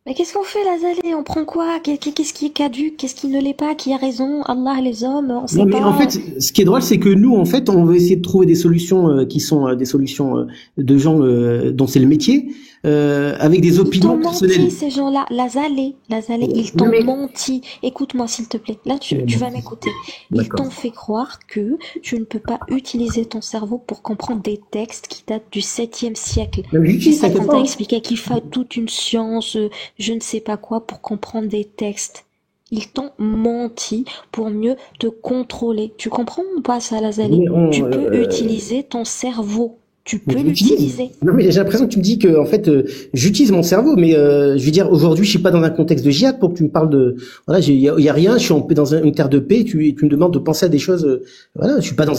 Mais qu'est-ce qu'on fait, Lazare? On prend quoi? Qu'est-ce qui est caduc? Qu'est-ce qui ne l'est pas? Qui a raison? Allah, les hommes? On Non, sait mais en pas. fait, ce qui est drôle, c'est que nous, en fait, on veut essayer de trouver des solutions qui sont des solutions de gens dont c'est le métier, avec des Ils t'ont opinions menti, personnelles. ces gens-là. Lazare, ils Non, t'ont mais menti. Écoute-moi, s'il te plaît. Là, tu vas m'écouter. Ils d'accord. t'ont fait croire que tu ne peux pas utiliser ton cerveau pour comprendre des textes qui datent du 7e siècle. Non, mais C'est j'utilise, ça t'inquiète qu'on pas, t'a hein. expliqué, qu'il faut toute une science, je ne sais pas quoi, pour comprendre des textes. Ils t'ont menti pour mieux te contrôler. Tu comprends ou pas ça, Lazare? Mais Tu peux utiliser ton cerveau. Tu mais peux je l'utilise. l'utiliser. Non, mais j'ai l'impression que tu me dis que, en fait, j'utilise mon cerveau, mais je veux dire, aujourd'hui, je suis pas dans un contexte de djihad pour que tu me parles de, voilà, il y a rien, je suis dans une terre de paix, tu me demandes de penser à des choses, voilà, je suis pas dans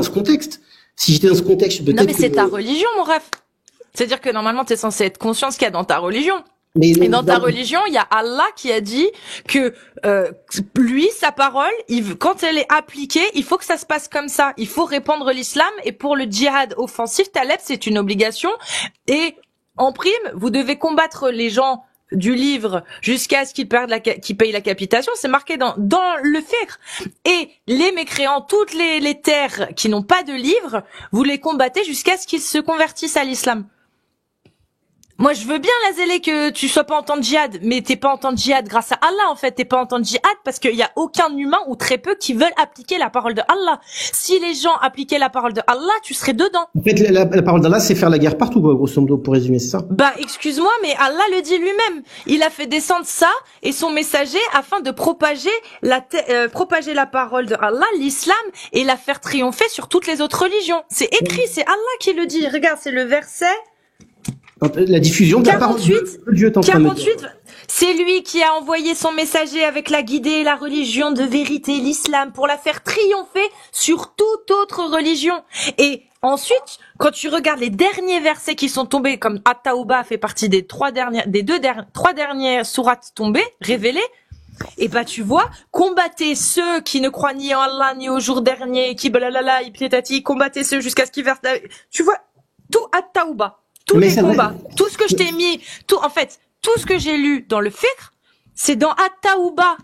ce contexte. Si j'étais dans ce contexte, Non, peut-être mais que, c'est ta religion, mon ref. C'est-à-dire que normalement, t'es censé être conscient de ce qu'il y a dans ta religion. mais Et dans ta dans- religion, il y a Allah qui a dit que lui, sa parole, quand elle est appliquée, il faut que ça se passe comme ça. Il faut répandre l'islam. Et pour le djihad offensif, Taleb, c'est une obligation. Et en prime, vous devez combattre les gens du livre jusqu'à ce qu'ils qu'ils payent la capitation. C'est marqué dans le fiqh. Et les mécréants, toutes les terres qui n'ont pas de livre, vous les combattez jusqu'à ce qu'ils se convertissent à l'islam. Moi, je veux bien, la zélé, que tu sois pas en temps de djihad, mais t'es pas en temps de djihad grâce à Allah, en fait. T'es pas en temps de djihad parce qu'il y a aucun humain ou très peu qui veulent appliquer la parole de Allah. Si les gens appliquaient la parole de Allah, tu serais dedans. en fait, la parole d'Allah, c'est faire la guerre partout, quoi, grosso modo, pour résumer, c'est ça. Bah, excuse-moi, mais Allah le dit lui-même. Il a fait descendre ça et son messager afin de propager la parole de Allah, l'islam, et la faire triompher sur toutes les autres religions. C'est écrit, c'est Allah qui le dit. Regarde, c'est le verset La diffusion de la parole 48, de Dieu, t'es en train de me dire. 48, c'est lui qui a envoyé son messager avec la guidée, la religion de vérité, l'islam, pour la faire triompher sur toute autre religion. Et ensuite, quand tu regardes les derniers versets qui sont tombés, comme At-Tawbah fait partie des trois dernières sourates tombées, révélées, et bah tu vois, combattez ceux qui ne croient ni en Allah ni au jour dernier, qui blablabla, combattez ceux jusqu'à ce qu'ils versent. Tu vois, tout At-Tawbah. Tous Mais les ça va- combats, tout ce que je t'ai mis, tout ce que j'ai lu dans le fiqh, c'est dans At-Tawbah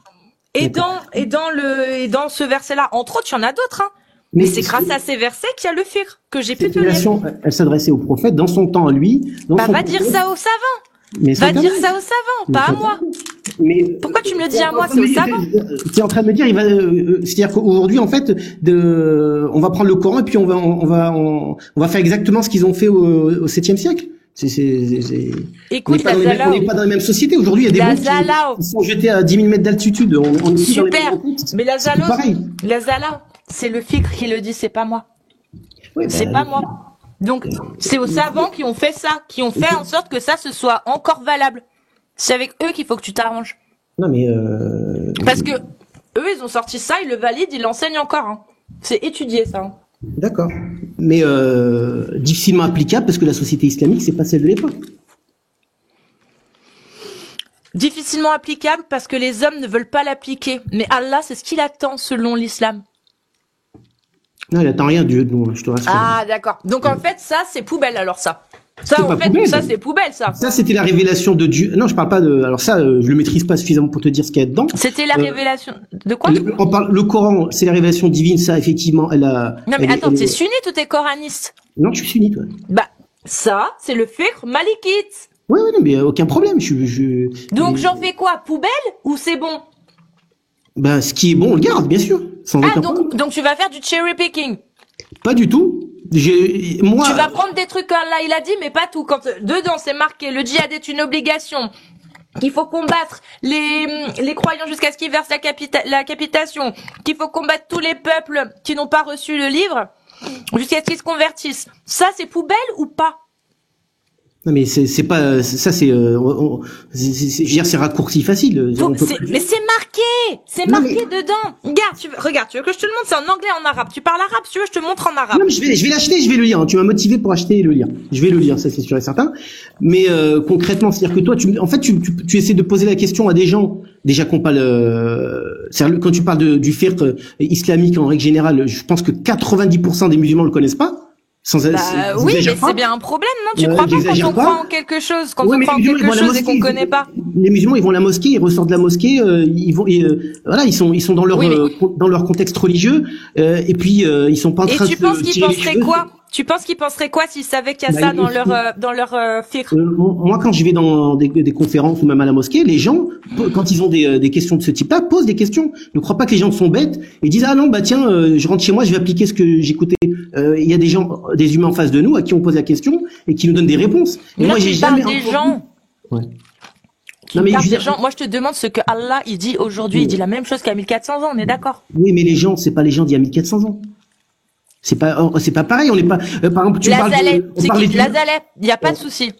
et D'accord. dans ce verset-là. Entre autres, il y en a d'autres, hein. Mais c'est grâce à ces versets qu'il y a le fiqh que j'ai pu cette te lire. relation, elle s'adressait au prophète dans son temps à lui. Dans Bah son va dire ça aux savants. Mais Va c'est dire dingue. ça aux savants, Mais pas à c'est moi. dingue. Mais Pourquoi tu me le dis à moi, c'est aux savants. Tu es en train de me dire, c'est-à-dire qu'aujourd'hui, en fait, on va prendre le Coran et puis on va faire exactement ce qu'ils ont fait au 7e siècle. Écoute, on n'est pas dans la même société. Aujourd'hui, il y a des bombes qui sont jetées à 10 000 mètres d'altitude. On est super. Mais la Zala, c'est le fiqh qui le dit, c'est pas moi. Oui, c'est pas moi. Donc, c'est aux savants qui ont fait ça, qui ont fait en sorte que ça se soit encore valable. C'est avec eux qu'il faut que tu t'arranges. Non, mais parce que eux, ils ont sorti ça, ils le valident, ils l'enseignent encore. Hein. C'est étudié, ça. Hein. D'accord. Mais difficilement applicable parce que la société islamique, c'est pas celle de l'époque. Difficilement applicable parce que les hommes ne veulent pas l'appliquer. Mais Allah, c'est ce qu'il attend selon l'islam. Non, il attend rien de Dieu de nous, je te rassure. Ah, d'accord. Donc en fait, ça, c'est poubelle alors ça. Ça, en fait, poubelle. Ça, c'est poubelle, ça. Ça, c'était la révélation de Dieu. Non, je parle pas de. Alors ça, je le maîtrise pas suffisamment pour te dire ce qu'il y a dedans. C'était la révélation de quoi? Le Coran, c'est la révélation divine. Ça, effectivement, elle a. Non, mais attends, t'es sunnite ou t'es coraniste? Non, je suis sunnite. Ouais. Bah, ça, c'est le fiqh malikite. Ouais, non, mais aucun problème. Donc, j'en fais quoi? Poubelle ou c'est bon? Ben, ce qui est bon, on le garde, bien sûr. Sans aucun problème. Donc tu vas faire du cherry picking? Pas du tout. Moi. Tu vas prendre des trucs là, il a dit, mais pas tout. Quand dedans c'est marqué, le djihad est une obligation, qu'il faut combattre les croyants jusqu'à ce qu'ils versent la capitation, qu'il faut combattre tous les peuples qui n'ont pas reçu le livre jusqu'à ce qu'ils se convertissent. Ça, c'est poubelle ou pas? Non, mais c'est pas ça, je veux dire, c'est raccourci facile. Mais c'est marqué dedans. Regarde, tu veux que je te le montre? C'est en anglais, en arabe. Tu parles arabe, si tu veux, je te montre en arabe. Non, mais je vais l'acheter, je vais le lire. Tu m'as motivé pour acheter et le lire. Je vais le lire, ça c'est sûr et certain. Mais concrètement, c'est-à-dire que toi, tu essaies de poser la question à des gens déjà qu'on pas quand tu parles du fiqh islamique en règle générale, je pense que 90% des musulmans le connaissent pas. Oui, mais c'est bien un problème, non? Tu crois pas quand on croit en quelque chose, quand on croit en quelque chose et qu'on connaît pas? Les musulmans, ils vont à la mosquée, ils ressortent de la mosquée, voilà, ils sont dans leur contexte religieux, et puis ils sont pas en train de tirer les cheveux. Et tu penses qu'ils penseraient quoi? Tu penses qu'ils penseraient quoi s'ils savaient qu'il y a ça dans leur fiqh? Moi, quand je vais dans des conférences ou même à la mosquée, les gens, quand ils ont des questions de ce type-là, posent des questions. Ne crois pas que les gens sont bêtes et disent ah non bah tiens, je rentre chez moi, je vais appliquer ce que j'écoutais. Il y a des humains en face de nous à qui on pose la question et qui nous donnent des réponses. Et là, moi, j'ai jamais des gens. Ouais. Non, mais moi, je te demande ce que Allah il dit aujourd'hui. Il dit la même chose qu'à 1400 ans. On est d'accord? Oui, mais les gens, c'est pas les gens d'il y a 1400 ans. C'est pas pareil, on n'est pas, par exemple, tu parles Lazaleh, il n'y a pas de souci.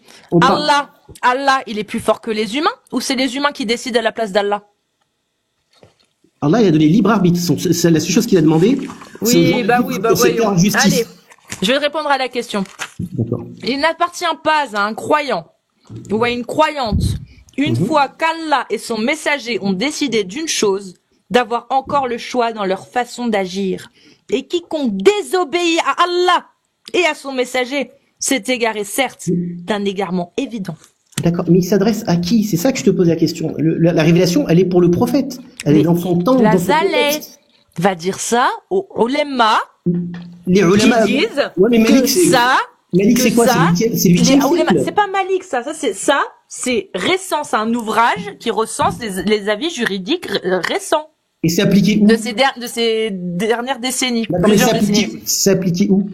Allah, il est plus fort que les humains, ou c'est les humains qui décident à la place d'Allah? Allah, il a donné libre arbitre. C'est la seule chose qu'il a demandé. Oui. Allez, je vais répondre à la question. D'accord. Il n'appartient pas à un croyant, ou à une croyante, une fois qu'Allah et son messager ont décidé d'une chose, d'avoir encore le choix dans leur façon d'agir. Et quiconque désobéit à Allah et à son messager s'est égaré, certes, d'un égarement évident. D'accord, mais il s'adresse à qui? C'est ça que je te pose la question. La révélation, elle est pour le prophète. Elle est dans son temps. Lazaleh va dire ça aux ulémas. Les ulémas qui disent Malik, c'est quoi? C'est lui C'est pas Malik, ça c'est récent. C'est un ouvrage qui recense les avis juridiques récents. Et c'est appliqué où? De ces dernières décennies. C'est appliqué où?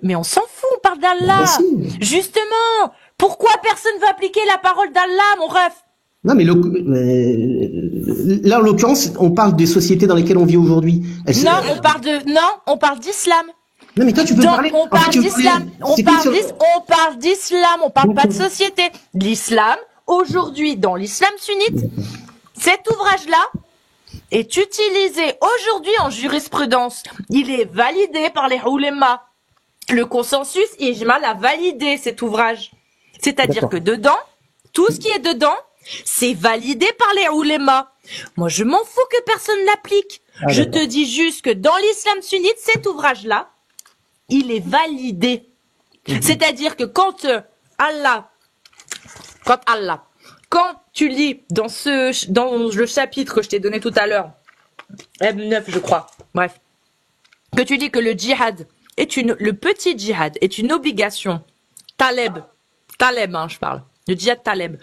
Mais on s'en fout, on parle d'Allah. Justement, pourquoi personne veut appliquer la parole d'Allah, mon ref? Non, mais là, en l'occurrence, on parle des sociétés dans lesquelles on vit aujourd'hui. On parle d'islam. Non, mais toi, tu peux parler. On parle d'islam. On parle d'islam. On parle pas de société. L'islam, aujourd'hui, dans l'islam sunnite, cet ouvrage-là est utilisé aujourd'hui en jurisprudence. Il est validé par les ulémas. Le consensus ijma l'a validé, cet ouvrage. C'est-à-dire que dedans, tout ce qui est dedans, c'est validé par les ulémas. Moi, je m'en fous que personne l'applique. Je te dis juste que dans l'islam sunnite, cet ouvrage-là, il est validé. C'est-à-dire que quand tu lis dans le chapitre que je t'ai donné tout à l'heure, M9 je crois, bref, que tu dis que le djihad le petit djihad est une obligation, Taleb, je parle, le djihad Taleb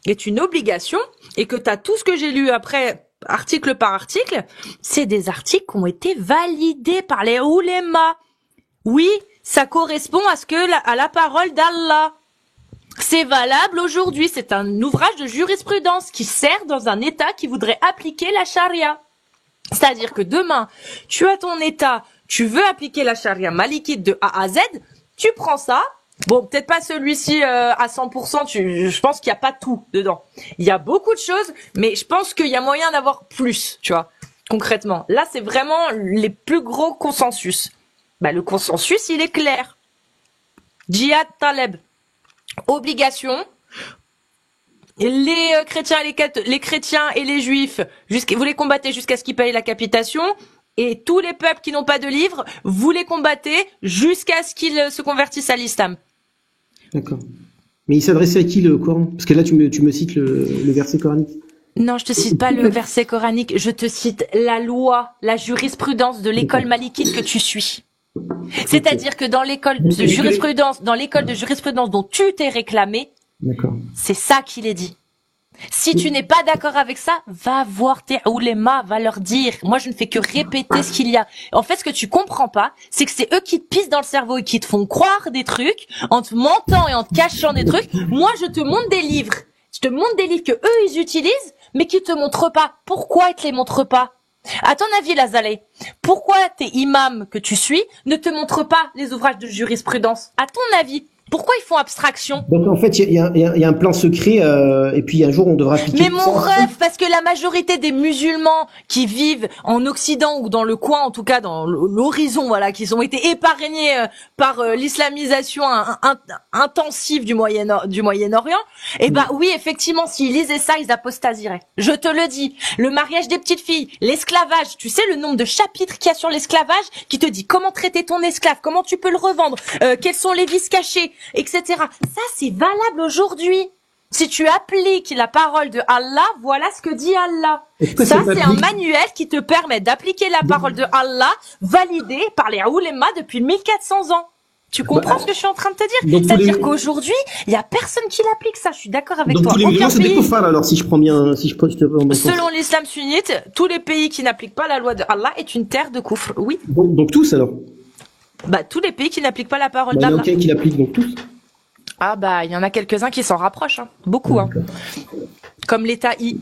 est une obligation, et que t'as tout ce que j'ai lu après, article par article, c'est des articles qui ont été validés par les ulémas. Oui, ça correspond à la parole d'Allah. C'est valable aujourd'hui. C'est un ouvrage de jurisprudence qui sert dans un État qui voudrait appliquer la charia. C'est-à-dire que demain, tu as ton État, tu veux appliquer la charia malikite de A à Z, tu prends ça. Bon, peut-être pas celui-ci à 100%, je pense qu'il n'y a pas tout dedans. Il y a beaucoup de choses, mais je pense qu'il y a moyen d'avoir plus, tu vois, concrètement. Là, c'est vraiment les plus gros consensus. Le consensus, il est clair. Djihad Taleb. Obligation. Les chrétiens et les juifs, vous les combattez jusqu'à ce qu'ils payent la capitation. Et tous les peuples qui n'ont pas de livre, vous les combattez jusqu'à ce qu'ils se convertissent à l'islam. D'accord. Mais il s'adressait à qui le Coran? Parce que là, tu me cites le verset coranique. Non, je te cite pas le verset coranique, je te cite la loi, la jurisprudence de l'école malikite que tu suis. C'est-à-dire que dans l'école de jurisprudence dont tu t'es réclamé, c'est ça qu'il est dit. Si tu n'es pas d'accord avec ça, va voir tes ulémas, va leur dire. Moi, je ne fais que répéter ce qu'il y a. En fait, ce que tu comprends pas, c'est que c'est eux qui te pissent dans le cerveau et qui te font croire des trucs, en te mentant et en te cachant des trucs. Moi, je te montre des livres. Je te montre des livres que eux, ils utilisent, mais qui te montrent pas. Pourquoi ils te les montrent pas? À ton avis, Lazaleh, pourquoi tes imams que tu suis ne te montrent pas les ouvrages de jurisprudence? À ton avis, Pourquoi ils font abstraction? Donc en fait, il y a un plan secret, et puis un jour on devra appliquer. Mais mon rêve, parce que la majorité des musulmans qui vivent en Occident ou dans le coin, en tout cas dans l'horizon, voilà, qui ont été épargnés par l'islamisation intensive du Moyen-Orient, et ben oui, effectivement, s'ils lisaient ça, ils apostasieraient. Je te le dis. Le mariage des petites filles, l'esclavage, tu sais le nombre de chapitres qu'il y a sur l'esclavage qui te dit comment traiter ton esclave, comment tu peux le revendre, quels sont les vices cachés, etc. Ça, c'est valable aujourd'hui. Si tu appliques la parole de Allah, voilà ce que dit Allah. Ça, c'est un manuel qui te permet d'appliquer la parole de Allah, validée par les oulémas depuis 1400 ans. Tu comprends ce que je suis en train de te dire? C'est-à-dire qu'aujourd'hui, il y a personne qui l'applique, ça. Je suis d'accord avec toi. Donc tous les musulmans, c'est des koufars, alors, si je prends bien, Selon l'islam sunnite, tous les pays qui n'appliquent pas la loi de Allah est une terre de koufr. Oui. Donc tous, alors? Bah, tous les pays qui n'appliquent pas la parole d'Allah. Il y en a qui l'appliquent, donc tous? Ah bah, il y en a quelques-uns qui s'en rapprochent, hein. Beaucoup, hein. Comme l'État I.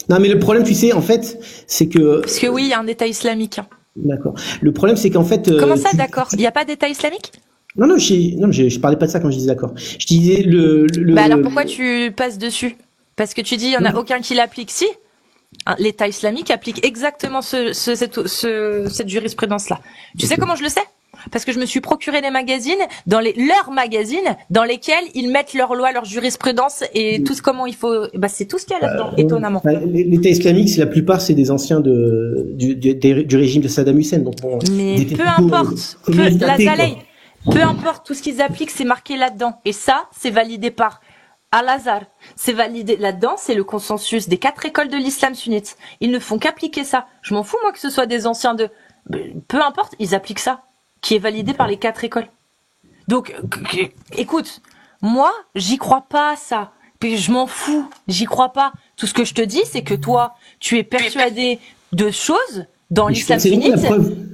Non, mais le problème, tu sais, en fait, c'est que... Parce que oui, il y a un État islamique. Hein. D'accord. Le problème, c'est qu'en fait... Comment ça, d'accord? Il n'y a pas d'État islamique? Non, je parlais pas de ça quand je disais d'accord. Je disais Bah alors pourquoi tu passes dessus? Parce que tu dis, il y en a aucun qui l'applique. Si. L'État islamique applique exactement cette jurisprudence-là. Tu sais comment je le sais? Parce que je me suis procuré des magazines, leurs magazines, dans lesquels ils mettent leurs lois, leur jurisprudence et tout comment il faut. Bah c'est tout ce qu'il y a là-dedans, étonnamment. L'État islamique, la plupart, c'est des anciens du régime de Saddam Hussein. Donc mais peu importe, peu importe, tout ce qu'ils appliquent, c'est marqué là-dedans. Et ça, c'est validé par Al-Azhar. C'est validé là-dedans, c'est le consensus des 4 écoles de l'islam sunnite. Ils ne font qu'appliquer ça. Je m'en fous moi que ce soit des anciens de. Peu importe, ils appliquent ça. Qui est validé par les 4 écoles. Donc, écoute, moi, j'y crois pas à ça. Puis je m'en fous, j'y crois pas. Tout ce que je te dis, c'est que toi, tu es persuadé de choses dans l'islam sunnite.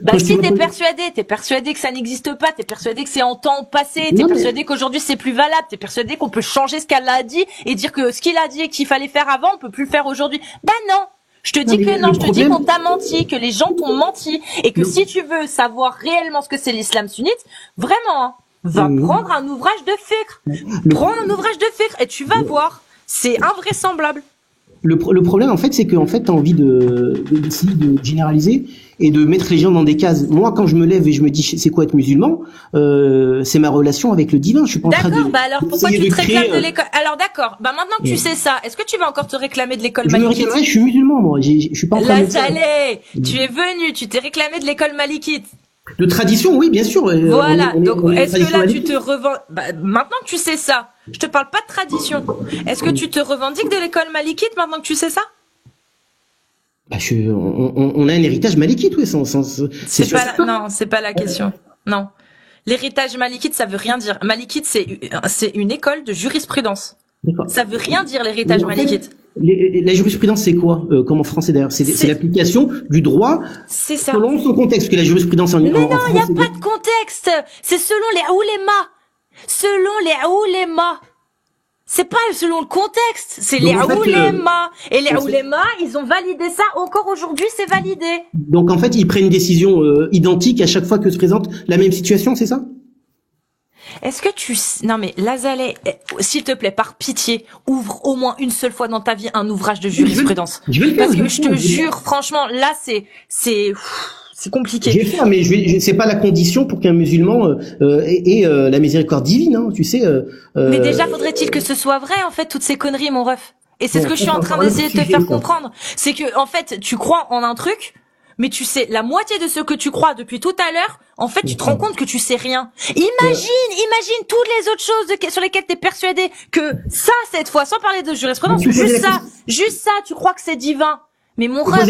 Bah si t'es persuadé que ça n'existe pas, t'es persuadé que c'est en temps passé, t'es persuadé qu'aujourd'hui c'est plus valable, t'es persuadé qu'on peut changer ce qu'Allah a dit et dire que ce qu'il a dit et qu'il fallait faire avant, on peut plus le faire aujourd'hui. Bah non. Je te dis que non, je te dis qu'on t'a menti, que les gens t'ont menti, et que si tu veux savoir réellement ce que c'est l'islam sunnite, vraiment, hein, va prendre un ouvrage de fiqh. Prends un ouvrage de fiqh et tu vas voir. C'est invraisemblable. Le problème, en fait, c'est que, en fait, t'as envie d'essayer de généraliser et de mettre les gens dans des cases. Moi, quand je me lève et je me dis, c'est quoi être musulman, c'est ma relation avec le divin. Je suis pas en train de... D'accord, bah alors pourquoi tu te réclames de l'école? Alors d'accord, bah maintenant que tu sais ça, est-ce que tu vas encore te réclamer de l'école malikite? Je suis musulman, moi. Je suis pas en train de... Tu es venu, tu t'es réclamé de l'école malikite. De tradition, oui, bien sûr. Voilà. Donc, est-ce que là, tu te revends, maintenant que tu sais ça, je te parle pas de tradition. Est-ce que tu te revendiques de l'école malikite maintenant que tu sais ça? Bah, on a un héritage malikite, oui, non, c'est pas la question. Non. L'héritage malikite, ça veut rien dire. Malikite, c'est une école de jurisprudence. Ça veut rien dire, l'héritage malikite. La jurisprudence, c'est quoi, comme en français d'ailleurs? C'est l'application du droit selon son contexte, parce que la jurisprudence en Mais non, il n'y a pas de contexte. C'est selon les oulémas. Selon les oulémas. C'est pas selon le contexte, c'est les oulémas. Et les oulémas, ils ont validé ça. Encore aujourd'hui, c'est validé. Donc en fait, ils prennent une décision identique à chaque fois que se présente la même situation, c'est ça? Est-ce que non mais Lazaleh, s'il te plaît, par pitié, ouvre au moins une seule fois dans ta vie un ouvrage de jurisprudence. Parce que je te jure, franchement, là c'est compliqué. Je vais le faire, mais c'est pas la condition pour qu'un musulman ait la miséricorde divine, hein, tu sais. Mais déjà, faudrait-il que ce soit vrai, en fait, toutes ces conneries, mon ref. Et c'est ce que je suis en train d'essayer de te faire comprendre. C'est que, en fait, tu crois en un truc, mais tu sais la moitié de ce que tu crois depuis tout à l'heure. En fait, tu te rends compte que tu sais rien. Imagine toutes les autres choses sur lesquelles t'es persuadé que ça, cette fois, sans parler de jurisprudence, juste ça, tu crois que c'est divin. Mais mon ref,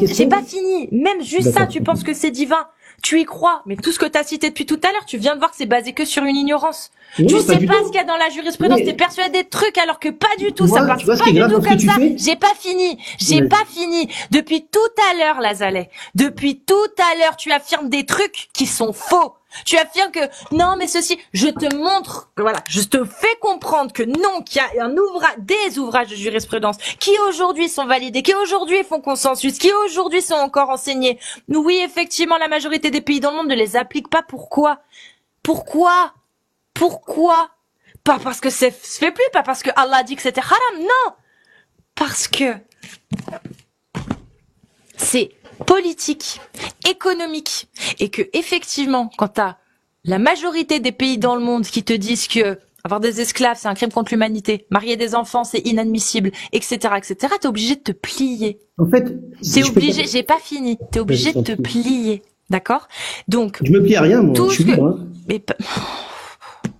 j'ai pas fini. Même juste ça, tu penses que c'est divin. Tu y crois. Mais tout ce que t'as cité depuis tout à l'heure, tu viens de voir que c'est basé que sur une ignorance. Oui, tu sais pas ce qu'il y a dans la jurisprudence. T'es persuadé de trucs alors que pas du tout. Ça passe pas du tout comme ça. J'ai pas fini. Depuis tout à l'heure, Lazaleh. Depuis tout à l'heure, tu affirmes des trucs qui sont faux. Tu affirmes que non, mais ceci, je te montre, voilà, je te fais comprendre que non, qu'il y a des ouvrages de jurisprudence qui aujourd'hui sont validés, qui aujourd'hui font consensus, qui aujourd'hui sont encore enseignés. Oui, effectivement, la majorité des pays dans le monde ne les appliquent pas. Pourquoi? Pourquoi? Pas parce que ça se fait plus, pas parce que Allah a dit que c'était haram, non! Parce que c'est politique, économique, et que effectivement, quand t'as la majorité des pays dans le monde qui te disent que avoir des esclaves, c'est un crime contre l'humanité, marier des enfants, c'est inadmissible, etc., t'es obligé de te plier. En fait, C'est obligé, j'ai pas fini, t'es obligé de te plier, d'accord? Donc, je me plie à rien, moi. tout Je suis ce que... libre, hein. Mais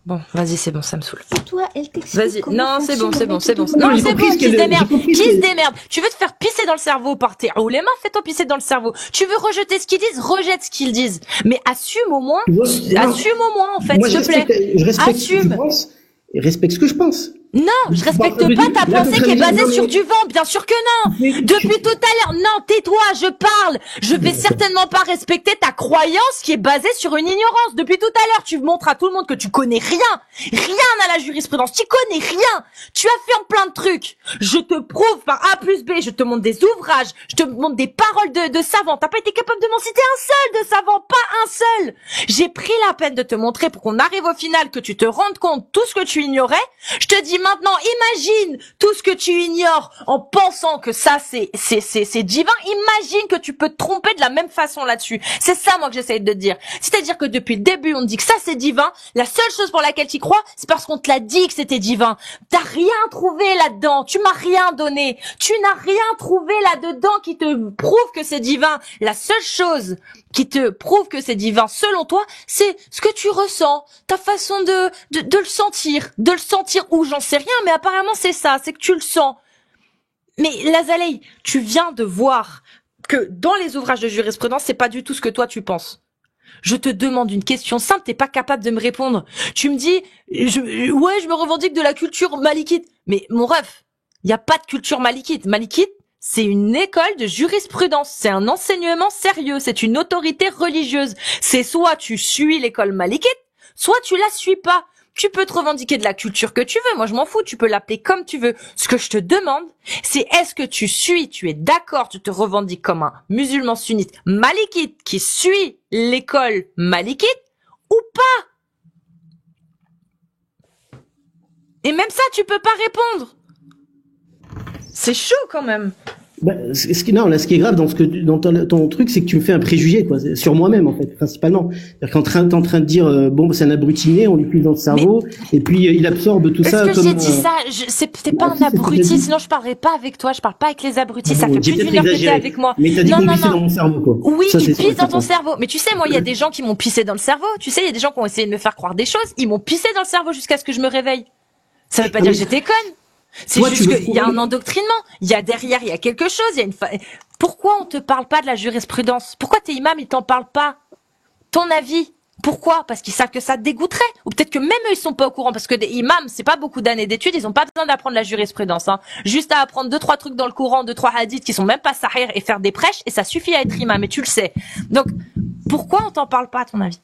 bon, vas-y, c'est bon, ça me saoule. Toi, elle t'explique Vas-y, comment non, c'est bon, fonctionne c'est la bon, c'est bon. méthodologie. Non, j'ai c'est compris bon, ce qui se qu'elle- démerde, j'ai compris qui ce se qu'elle- démerde. Tu veux te faire pisser dans le cerveau par tes oulémas, fais-toi pisser dans le cerveau. Tu veux rejeter ce qu'ils disent, rejette ce qu'ils disent. Mais assume au moins, Tu vois, assume au moins, en fait, moi, s'il te plaît. je respecte ce que Assume. tu penses et respecte ce que je pense. Non, je respecte Là, pas ta là, pensée t'es qui est en train de basée dire, sur non, du vent, bien sûr que non. Depuis tout à l'heure, non, tais-toi, je parle. Je vais certainement pas respecter ta croyance qui est basée sur une ignorance. Depuis tout à l'heure, tu montres à tout le monde que tu connais rien à la jurisprudence. Tu connais rien. Tu affirmes plein de trucs. Je te prouve par A plus B, je te montre des ouvrages, je te montre des paroles de savants. T'as pas été capable de m'en citer un seul de savant, pas un seul. J'ai pris la peine de te montrer pour qu'on arrive au final que tu te rendes compte tout ce que tu ignorais. Je te dis maintenant, imagine tout ce que tu ignores en pensant que ça c'est divin. Imagine que tu peux te tromper de la même façon là-dessus. C'est ça moi que j'essaye de te dire. C'est-à-dire que depuis le début on te dit que ça c'est divin. La seule chose pour laquelle tu crois, c'est parce qu'on te l'a dit que c'était divin. T'as rien trouvé là-dedans. Tu m'as rien donné. Tu n'as rien trouvé là-dedans qui te prouve que c'est divin. La seule chose qui te prouve que c'est divin, selon toi, c'est ce que tu ressens, ta façon de le sentir, ou j'en sais rien, mais apparemment c'est ça, c'est que tu le sens. Mais Lazalei, tu viens de voir que dans les ouvrages de jurisprudence, c'est pas du tout ce que toi tu penses. Je te demande une question simple, t'es pas capable de me répondre. Tu me dis, je me revendique de la culture malikite. Mais mon ref, y a pas de culture malikite. Malikite, c'est une école de jurisprudence, c'est un enseignement sérieux, c'est une autorité religieuse. C'est soit tu suis l'école malikite, soit tu la suis pas. Tu peux te revendiquer de la culture que tu veux, moi je m'en fous, tu peux l'appeler comme tu veux. Ce que je te demande, c'est est-ce que tu es d'accord, tu te revendiques comme un musulman sunnite malikite qui suit l'école malikite ou pas? Et même ça, tu peux pas répondre. C'est chaud quand même. Bah, ce qui est grave dans ton truc, c'est que tu me fais un préjugé, quoi, sur moi-même, en fait, principalement. C'est-à-dire t'es en train de dire, bon, c'est un abrutiné, on lui plie dans le cerveau, et puis il absorbe tout ça. Est-ce que j'ai dit ça? T'es pas un abruti, sinon je parlerai pas avec toi, je parle pas avec les abrutis, ça fait plus d'une heure que t'es avec moi. Mais t'as dit qu'on pissait dans mon cerveau, quoi. Oui, ça, ils pissent dans ton cerveau. Mais tu sais, moi, il y a des gens qui m'ont pissé dans le cerveau. Tu sais, il y a des gens qui ont essayé de me faire croire des choses, ils m'ont pissé dans le cerveau jusqu'à ce que je me réveille. Ça veut pas dire que j'étais conne. C'est juste qu'il y a un endoctrinement. Il y a derrière, il y a quelque chose. Il y a Pourquoi on te parle pas de la jurisprudence? Pourquoi tes imams, ils t'en parlent pas? Ton avis? Pourquoi? Parce qu'ils savent que ça te dégoûterait. Ou peut-être que même eux, ils sont pas au courant. Parce que des imams, c'est pas beaucoup d'années d'études. Ils ont pas besoin d'apprendre la jurisprudence, hein. Juste à apprendre 2-3 trucs dans le Coran, 2-3 hadiths qui sont même pas sahih et faire des prêches. Et ça suffit à être imam. Et tu le sais. Donc, pourquoi on t'en parle pas, à ton avis?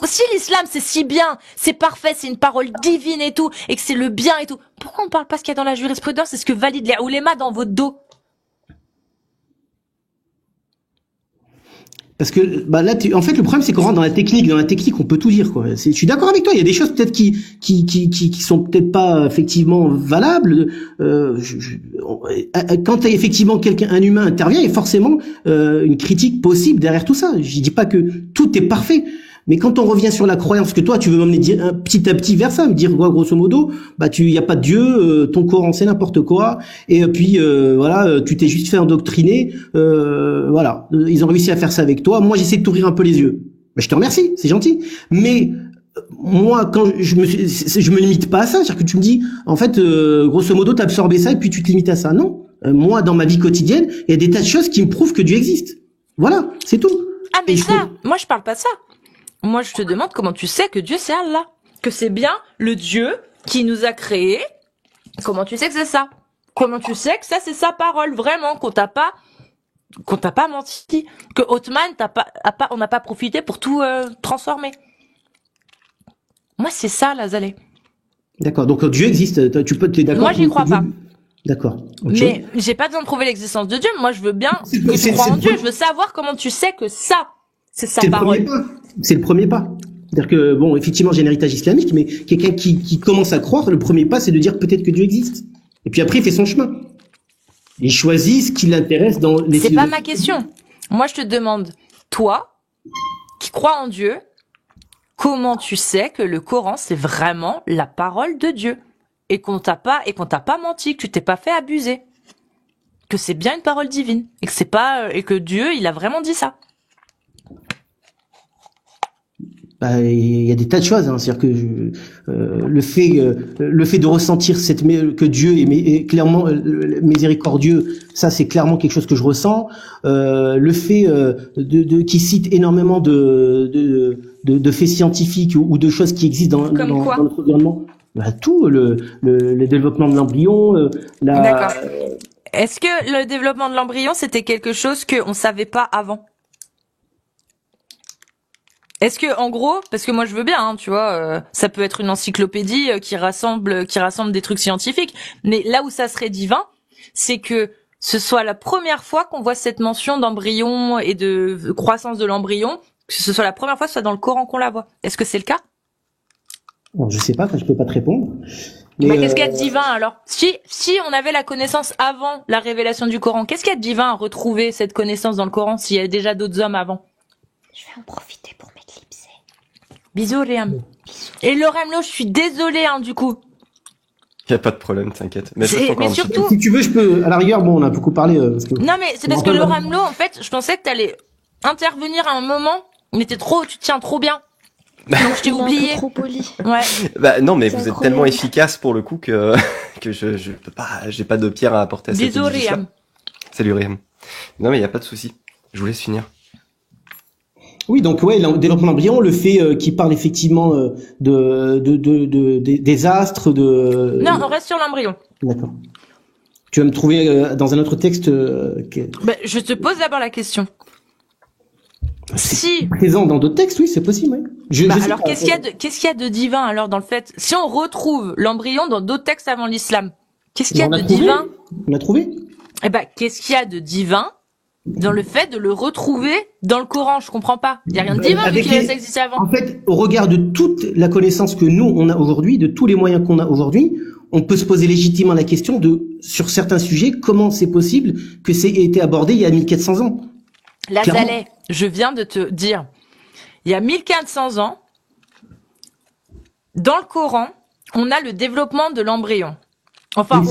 Si l'islam c'est si bien, c'est parfait, c'est une parole divine et tout, et que c'est le bien et tout, pourquoi on parle pas ce qu'il y a dans la jurisprudence? C'est ce que valident les oulémas dans votre dos. Parce que là, en fait, le problème, c'est qu'on rentre dans la technique. Dans la technique, on peut tout dire, quoi. Je suis d'accord avec toi. Il y a des choses peut-être qui sont peut-être pas effectivement valables. Quand effectivement un humain intervient, il y a forcément une critique possible derrière tout ça. Je dis pas que tout est parfait. Mais quand on revient sur la croyance que toi, tu veux m'emmener petit à petit vers ça, me dire, grosso modo, y a pas de Dieu, ton Coran c'est n'importe quoi, et puis voilà, tu t'es juste fait endoctriner, voilà, ils ont réussi à faire ça avec toi. Moi, j'essaie de t'ouvrir un peu les yeux. Je te remercie, c'est gentil. Mais moi, quand je me limite pas à ça, c'est-à-dire que tu me dis, en fait, grosso modo, t'as absorbé ça et puis tu te limites à ça. Non, moi, dans ma vie quotidienne, il y a des tas de choses qui me prouvent que Dieu existe. Voilà, c'est tout. Ah mais ça, moi je parle pas de ça. Moi, je te demande comment tu sais que Dieu, c'est Allah. Que c'est bien le Dieu qui nous a créés. Comment tu sais que c'est ça? Comment tu sais que ça, c'est sa parole, vraiment, qu'on t'a pas menti. Que Othman, on n'a pas profité pour tout transformer. Moi, c'est ça, Lazaleh. D'accord. Donc, Dieu existe. T'es d'accord? Moi, j'y crois pas. D'accord. Okay. Mais j'ai pas besoin de prouver l'existence de Dieu. Moi, je veux bien que tu crois en Dieu. Je veux savoir comment tu sais que ça, c'est sa parole. C'est le premier pas. C'est-à-dire que, bon, effectivement, j'ai un héritage islamique, mais quelqu'un qui commence à croire, le premier pas, c'est de dire peut-être que Dieu existe. Et puis après, il fait son chemin. Il choisit ce qui l'intéresse dans les... C'est pas ma question. Moi, je te demande, toi, qui crois en Dieu, comment tu sais que le Coran, c'est vraiment la parole de Dieu? Et qu'on t'a pas menti, que tu t'es pas fait abuser. Que c'est bien une parole divine. Et que c'est pas, et que Dieu, il a vraiment dit ça. Bah, il y a des tas de choses, hein. C'est-à-dire que le fait de ressentir que Dieu est clairement miséricordieux, ça c'est clairement quelque chose que je ressens. Le fait qui cite énormément de faits scientifiques ou de choses qui existent dans notre environnement. Bah, tout le développement de l'embryon, D'accord. Est-ce que le développement de l'embryon c'était quelque chose qu'on savait pas avant? Est-ce que, en gros, parce que moi je veux bien, hein, tu vois, ça peut être une encyclopédie qui rassemble des trucs scientifiques, mais là où ça serait divin, c'est que ce soit la première fois qu'on voit cette mention d'embryon et de croissance de l'embryon, que ce soit la première fois que ce soit dans le Coran qu'on la voit. Est-ce que c'est le cas? Bon, je sais pas, je peux pas te répondre. Mais qu'est-ce qu'il y a de divin alors? Si on avait la connaissance avant la révélation du Coran, qu'est-ce qu'il y a de divin à retrouver cette connaissance dans le Coran s'il y a déjà d'autres hommes avant? Je vais en profiter pour m'éclipser. Bisous Réam. Et le Remlo, je suis désolée hein, du coup. Y a pas de problème, t'inquiète. Mais surtout, si tu veux, je peux. À la rigueur, bon, on a beaucoup parlé. Parce que... Non mais c'est parce que le Remlo, en fait, je pensais que t'allais intervenir à un moment, mais tu te tiens trop bien. Donc je t'ai oublié. Trop poli. Ouais. Bah non, mais C'est vous êtes incroyable. tellement efficace pour le coup que je peux pas, j'ai pas de pierre à apporter à cette Désolé discussion. Réam. Salut Réam. Non mais y a pas de souci. Je vous laisse finir. Oui, donc ouais, le développement de l'embryon, le fait qu'il parle effectivement des astres, de. Non, on reste sur l'embryon. D'accord. Tu vas me trouver dans un autre texte. Je te pose d'abord la question. Si Présent dans d'autres textes, oui, c'est possible. Oui. alors qu'est-ce qu'il y a de divin alors dans le fait? Si on retrouve l'embryon dans d'autres textes avant l'islam, qu'est-ce qu'il y a de divin? On l'a trouvé. Eh ben, qu'est-ce qu'il y a de divin dans le fait de le retrouver dans le Coran? Je comprends pas. Il y a rien de divin vu qu'il a existé avant. En fait, au regard de toute la connaissance que nous on a aujourd'hui, de tous les moyens qu'on a aujourd'hui, on peut se poser légitimement la question sur certains sujets, comment c'est possible que c'est été abordé il y a 1400 ans. Lazaleh, je viens de te dire, il y a 1400 ans, dans le Coran, on a le développement de l'embryon. Enfin, Oui,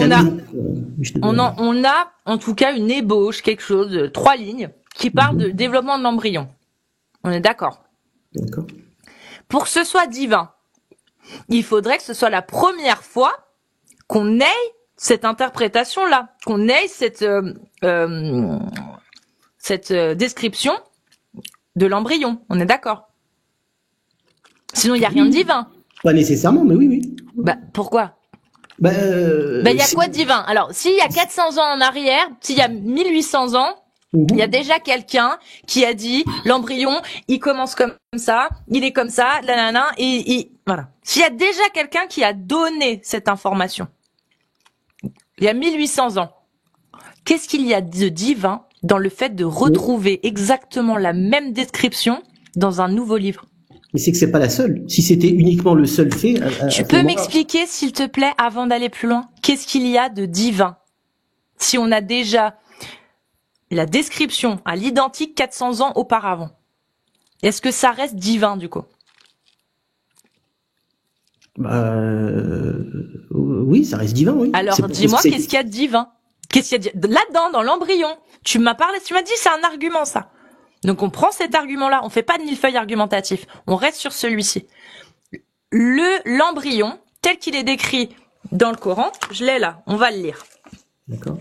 on a en tout cas une ébauche, quelque chose, 3 lignes, qui parle de développement de l'embryon. On est d'accord. D'accord. Pour que ce soit divin, il faudrait que ce soit la première fois qu'on ait cette interprétation-là, qu'on ait cette description de l'embryon. On est d'accord. Sinon, il n'y a rien de divin. Pas nécessairement, mais oui. Bah, pourquoi? Il y a quoi de divin? Alors, s'il y a 400 ans en arrière, s'il y a 1800 ans, il y a déjà quelqu'un qui a dit l'embryon, il commence comme ça, il est comme ça, et voilà. S'il y a déjà quelqu'un qui a donné cette information, il y a 1800 ans, qu'est-ce qu'il y a de divin dans le fait de retrouver exactement la même description dans un nouveau livre? Mais c'est que c'est pas la seule. Si c'était uniquement le seul fait. Tu peux m'expliquer, s'il te plaît, avant d'aller plus loin, qu'est-ce qu'il y a de divin si on a déjà la description à l'identique 400 ans auparavant? Est-ce que ça reste divin du coup? Oui, ça reste divin, oui. Alors dis-moi, qu'est-ce qu'il y a de divin? Qu'est-ce qu'il y a là-dedans, dans l'embryon? Tu m'as dit c'est un argument ça. Donc on prend cet argument-là, on fait pas de millefeuille argumentatif, on reste sur celui-ci. L'embryon, tel qu'il est décrit dans le Coran, je l'ai là, on va le lire. D'accord.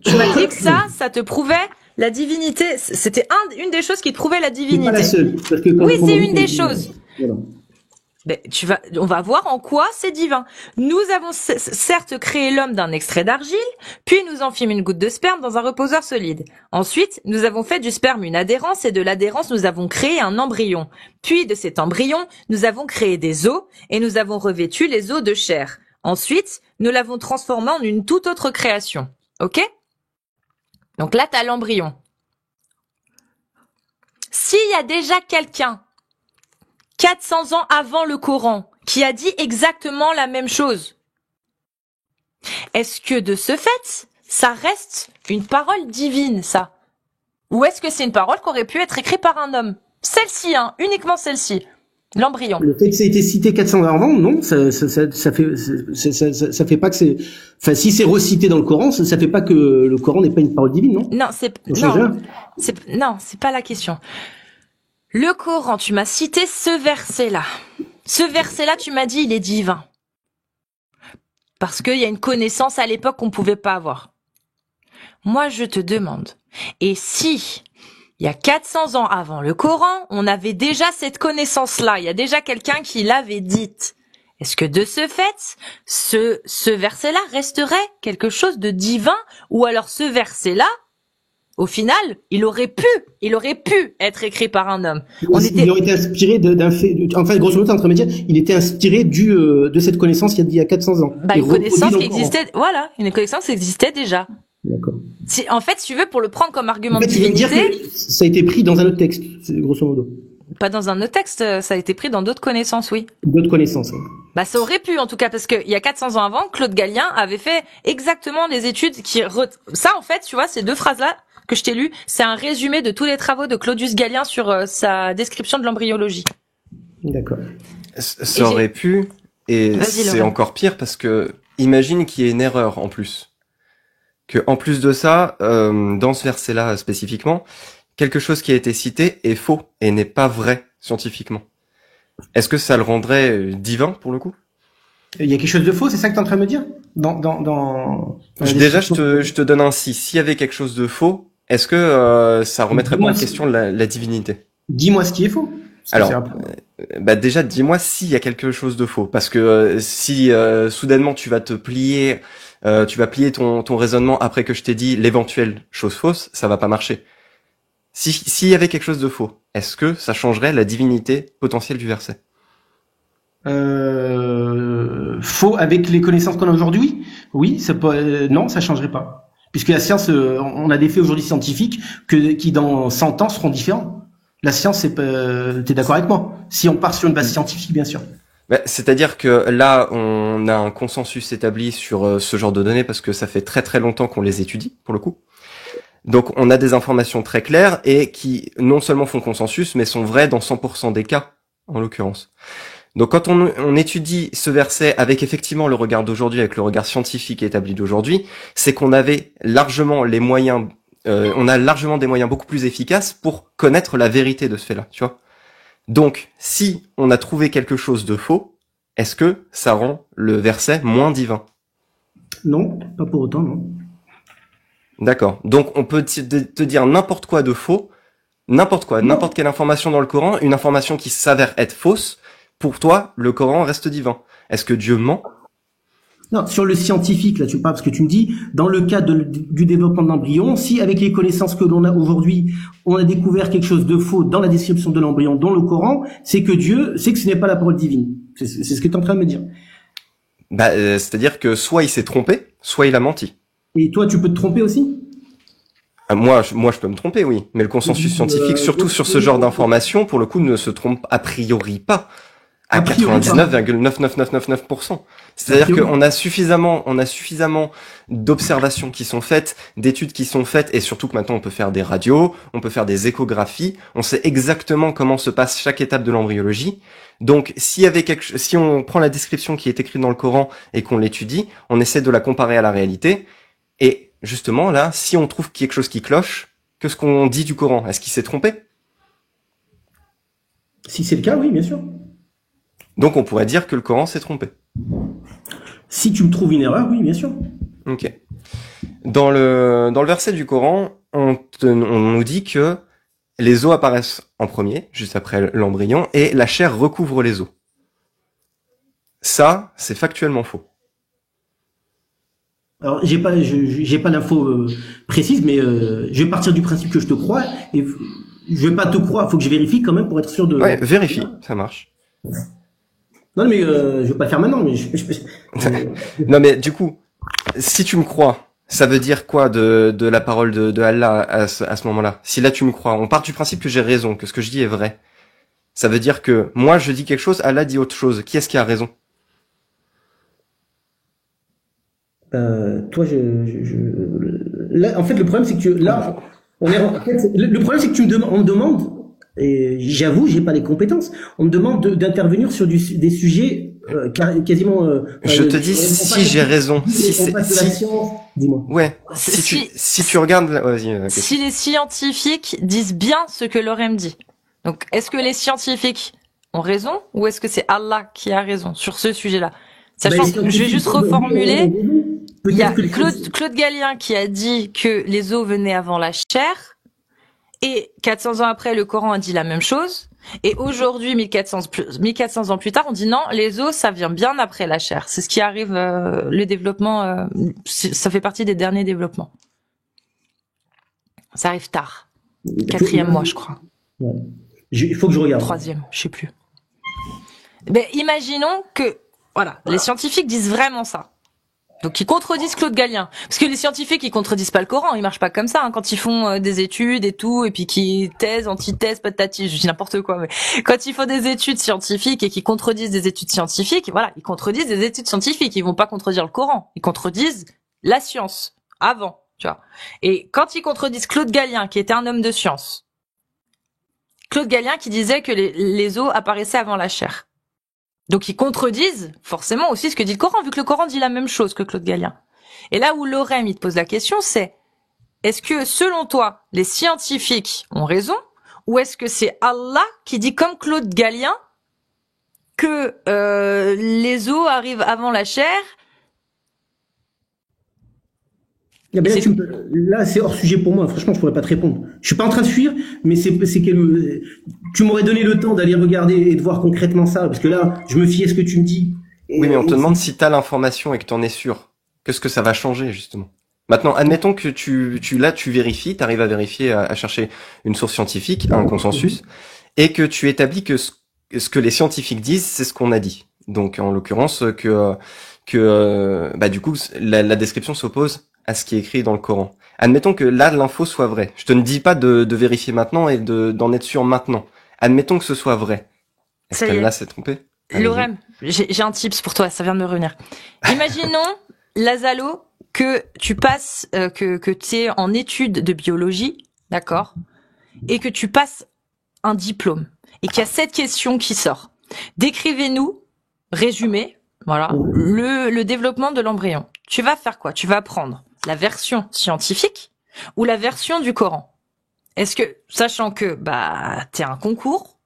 Tu m'as dit que ça te prouvait la divinité, c'était une des choses qui te prouvait la divinité. C'est pas la seule. Parce que oui, c'est une des choses. Voilà. Ben, on va voir en quoi c'est divin. Nous avons certes créé l'homme d'un extrait d'argile, puis nous en fîmes une goutte de sperme dans un reposeur solide. Ensuite, nous avons fait du sperme une adhérence et de l'adhérence nous avons créé un embryon. Puis de cet embryon, nous avons créé des os et nous avons revêtu les os de chair. Ensuite, nous l'avons transformé en une toute autre création. Ok? Donc là, t'as l'embryon. S'il y a déjà quelqu'un 400 ans avant le Coran, qui a dit exactement la même chose. Est-ce que de ce fait, ça reste une parole divine, ça? Ou est-ce que c'est une parole qui aurait pu être écrite par un homme? Celle-ci, uniquement celle-ci. L'embryon. Le fait que ça ait été cité 400 ans avant, non, ça fait pas que c'est, enfin, si c'est recité dans le Coran, ça fait pas que le Coran n'est pas une parole divine, non? Non, c'est pas la question. Le Coran, tu m'as cité ce verset-là. Ce verset-là, tu m'as dit, il est divin. Parce qu'il y a une connaissance à l'époque qu'on pouvait pas avoir. Moi, je te demande, et si, il y a 400 ans avant le Coran, on avait déjà cette connaissance-là, il y a déjà quelqu'un qui l'avait dite, est-ce que de ce fait, ce verset-là resterait quelque chose de divin, ou alors ce verset-là, au final, il aurait pu être écrit par un homme. Il aurait été inspiré d'un fait, enfin, grosso modo, t'es en train de me dire, il était inspiré de cette connaissance il y a 400 ans. Une connaissance qui existait, voilà, une connaissance qui existait déjà. D'accord. En fait, si tu veux, pour le prendre comme argument de tu veux divinité. dire que ça a été pris dans un autre texte, grosso modo. Pas dans un autre texte, ça a été pris dans d'autres connaissances, oui. D'autres connaissances, ouais. Bah, ça aurait pu, en tout cas, parce que il y a 400 ans avant, Claude Gallien avait fait exactement les études ça, en fait, tu vois, ces deux phrases-là que je t'ai lues, c'est un résumé de tous les travaux de Claudius Gallien sur sa description de l'embryologie. D'accord. Ça aurait pu, et c'est encore pire parce que, imagine qu'il y ait une erreur en plus. Que, en plus de ça, dans ce verset-là spécifiquement, quelque chose qui a été cité est faux et n'est pas vrai scientifiquement. Est-ce que ça le rendrait divin pour le coup? Il y a quelque chose de faux, c'est ça que tu es en train de me dire? Déjà, je te donne un si. S'il y avait quelque chose de faux, est-ce que ça remettrait pas en question la divinité? Dis-moi ce qui est faux. Alors, déjà, dis-moi s'il y a quelque chose de faux. Parce que si soudainement tu vas plier ton raisonnement après que je t'ai dit l'éventuelle chose fausse, ça va pas marcher. S'il y avait quelque chose de faux, est-ce que ça changerait la divinité potentielle du verset? Faux avec les connaissances qu'on a aujourd'hui? Oui, non, ça changerait pas. Puisque la science, on a des faits aujourd'hui scientifiques qui dans 100 ans seront différents. La science, t'es d'accord avec moi? Si on part sur une base scientifique, bien sûr. C'est-à-dire que là, on a un consensus établi sur ce genre de données parce que ça fait très très longtemps qu'on les étudie, pour le coup. Donc, on a des informations très claires et qui non seulement font consensus, mais sont vraies dans 100% des cas, en l'occurrence. Donc, quand on étudie ce verset avec effectivement le regard d'aujourd'hui, avec le regard scientifique établi d'aujourd'hui, c'est qu'on avait largement les moyens, on a largement des moyens beaucoup plus efficaces pour connaître la vérité de ce fait-là, tu vois. Donc, si on a trouvé quelque chose de faux, est-ce que ça rend le verset moins divin? Non, pas pour autant, non. D'accord. Donc, on peut te dire n'importe quoi de faux, n'importe quelle information dans le Coran, une information qui s'avère être fausse, pour toi, le Coran reste divin. Est-ce que Dieu ment? Non, sur le scientifique, là, tu parles, parce que tu me dis, dans le cas du développement de l'embryon, si avec les connaissances que l'on a aujourd'hui, on a découvert quelque chose de faux dans la description de l'embryon, dans le Coran, c'est que Dieu sait que ce n'est pas la parole divine. C'est ce que tu es en train de me dire. C'est-à-dire que soit il s'est trompé, soit il a menti. Et toi, tu peux te tromper aussi? Moi, je peux me tromper, oui. Mais le consensus scientifique, surtout sur ce genre d'informations, pour le coup, ne se trompe a priori pas. À 99,99999%. C'est-à-dire qu'on a suffisamment d'observations qui sont faites, d'études qui sont faites, et surtout que maintenant on peut faire des radios, on peut faire des échographies, on sait exactement comment se passe chaque étape de l'embryologie. Donc, si on prend la description qui est écrite dans le Coran et qu'on l'étudie, on essaie de la comparer à la réalité. Et justement, là, si on trouve quelque chose qui cloche, qu'est-ce qu'on dit du Coran? Est-ce qu'il s'est trompé? Si c'est le cas, oui, bien sûr. Donc on pourrait dire que le Coran s'est trompé. Si tu me trouves une erreur, oui, bien sûr. Ok. Dans le verset du Coran, on nous dit que les os apparaissent en premier, juste après l'embryon, et la chair recouvre les os. Ça, c'est factuellement faux. Alors, j'ai pas l'info précise, mais je vais partir du principe que je te crois, et je vais pas te croire, faut que je vérifie quand même pour être sûr de... Ouais, vérifie, ça marche. Non, mais je vais pas le faire maintenant, mais Non, mais du coup, si tu me crois, ça veut dire quoi de la parole de Allah à ce moment-là? Si là tu me crois, on part du principe que j'ai raison, que ce que je dis est vrai. Ça veut dire que moi je dis quelque chose, Allah dit autre chose. Qui est-ce qui a raison? Toi, là, en fait, le problème, c'est que là, en fait, le problème, c'est que on me demande, et j'avoue, j'ai pas les compétences, on me demande d'intervenir sur des sujets quasiment. Je te dis si j'ai raison. On passe de la science. Dis-moi. Ouais. Si tu regardes, vas-y. Si les scientifiques disent bien ce que l'ORM dit. Donc, est-ce que les scientifiques ont raison ou est-ce que c'est Allah qui a raison sur ce sujet-là? Sachant que je vais juste reformuler. Il y a Claude Gallien qui a dit que les os venaient avant la chair, et 400 ans après, le Coran a dit la même chose, et aujourd'hui, 1400 ans plus tard, on dit non, les os, ça vient bien après la chair. C'est ce qui arrive, le développement, ça fait partie des derniers développements. Ça arrive tard. 4e mois, je crois. Ouais. Il faut que je regarde. 3e, je sais plus. Mais imaginons que, voilà, les scientifiques disent vraiment ça. Donc ils contredisent Claude Gallien, parce que les scientifiques ils contredisent pas le Coran, ils marchent pas comme ça hein, quand ils font des études et tout, et puis qui thèse, antithèse, patati, je dis n'importe quoi, mais quand ils font des études scientifiques et qu'ils contredisent des études scientifiques, voilà, ils contredisent des études scientifiques, ils vont pas contredire le Coran, ils contredisent la science avant, tu vois. Et quand ils contredisent Claude Gallien, qui était un homme de science, Claude Gallien qui disait que les os apparaissaient avant la chair. Donc ils contredisent forcément aussi ce que dit le Coran, vu que le Coran dit la même chose que Claude Gallien. Et là où l'ORM il te pose la question, c'est est-ce que selon toi, les scientifiques ont raison, ou est-ce que c'est Allah qui dit comme Claude Gallien que les os arrivent avant la chair? Là, c'est hors sujet pour moi. Franchement, je pourrais pas te répondre. Je suis pas en train de fuir, mais tu m'aurais donné le temps d'aller regarder et de voir concrètement ça, parce que là, je me fie à ce que tu me dis. Oui, mais on te demande si t'as l'information et que t'en es sûr. Qu'est-ce que ça va changer, justement? Maintenant, admettons que tu vérifies, t'arrives à vérifier, à chercher une source scientifique, un consensus, et que tu établis que ce que les scientifiques disent, c'est ce qu'on a dit. Donc, en l'occurrence, du coup, la description s'oppose à ce qui est écrit dans le Coran. Admettons que là, l'info soit vraie. Je te ne dis pas de vérifier maintenant et d'en être sûr maintenant. Admettons que ce soit vrai. Est-ce qu'Allah s'est trompé? Lorem, j'ai un tips pour toi, ça vient de me revenir. Imaginons, Lazalo, que tu passes, que tu es en études de biologie, d'accord, et que tu passes un diplôme, et qu'il y a cette question qui sort. Décrivez-nous, résumé, voilà, le développement de l'embryon. Tu vas faire quoi? Tu vas prendre la version scientifique ou la version du Coran? Est-ce que, sachant que t'es un concours,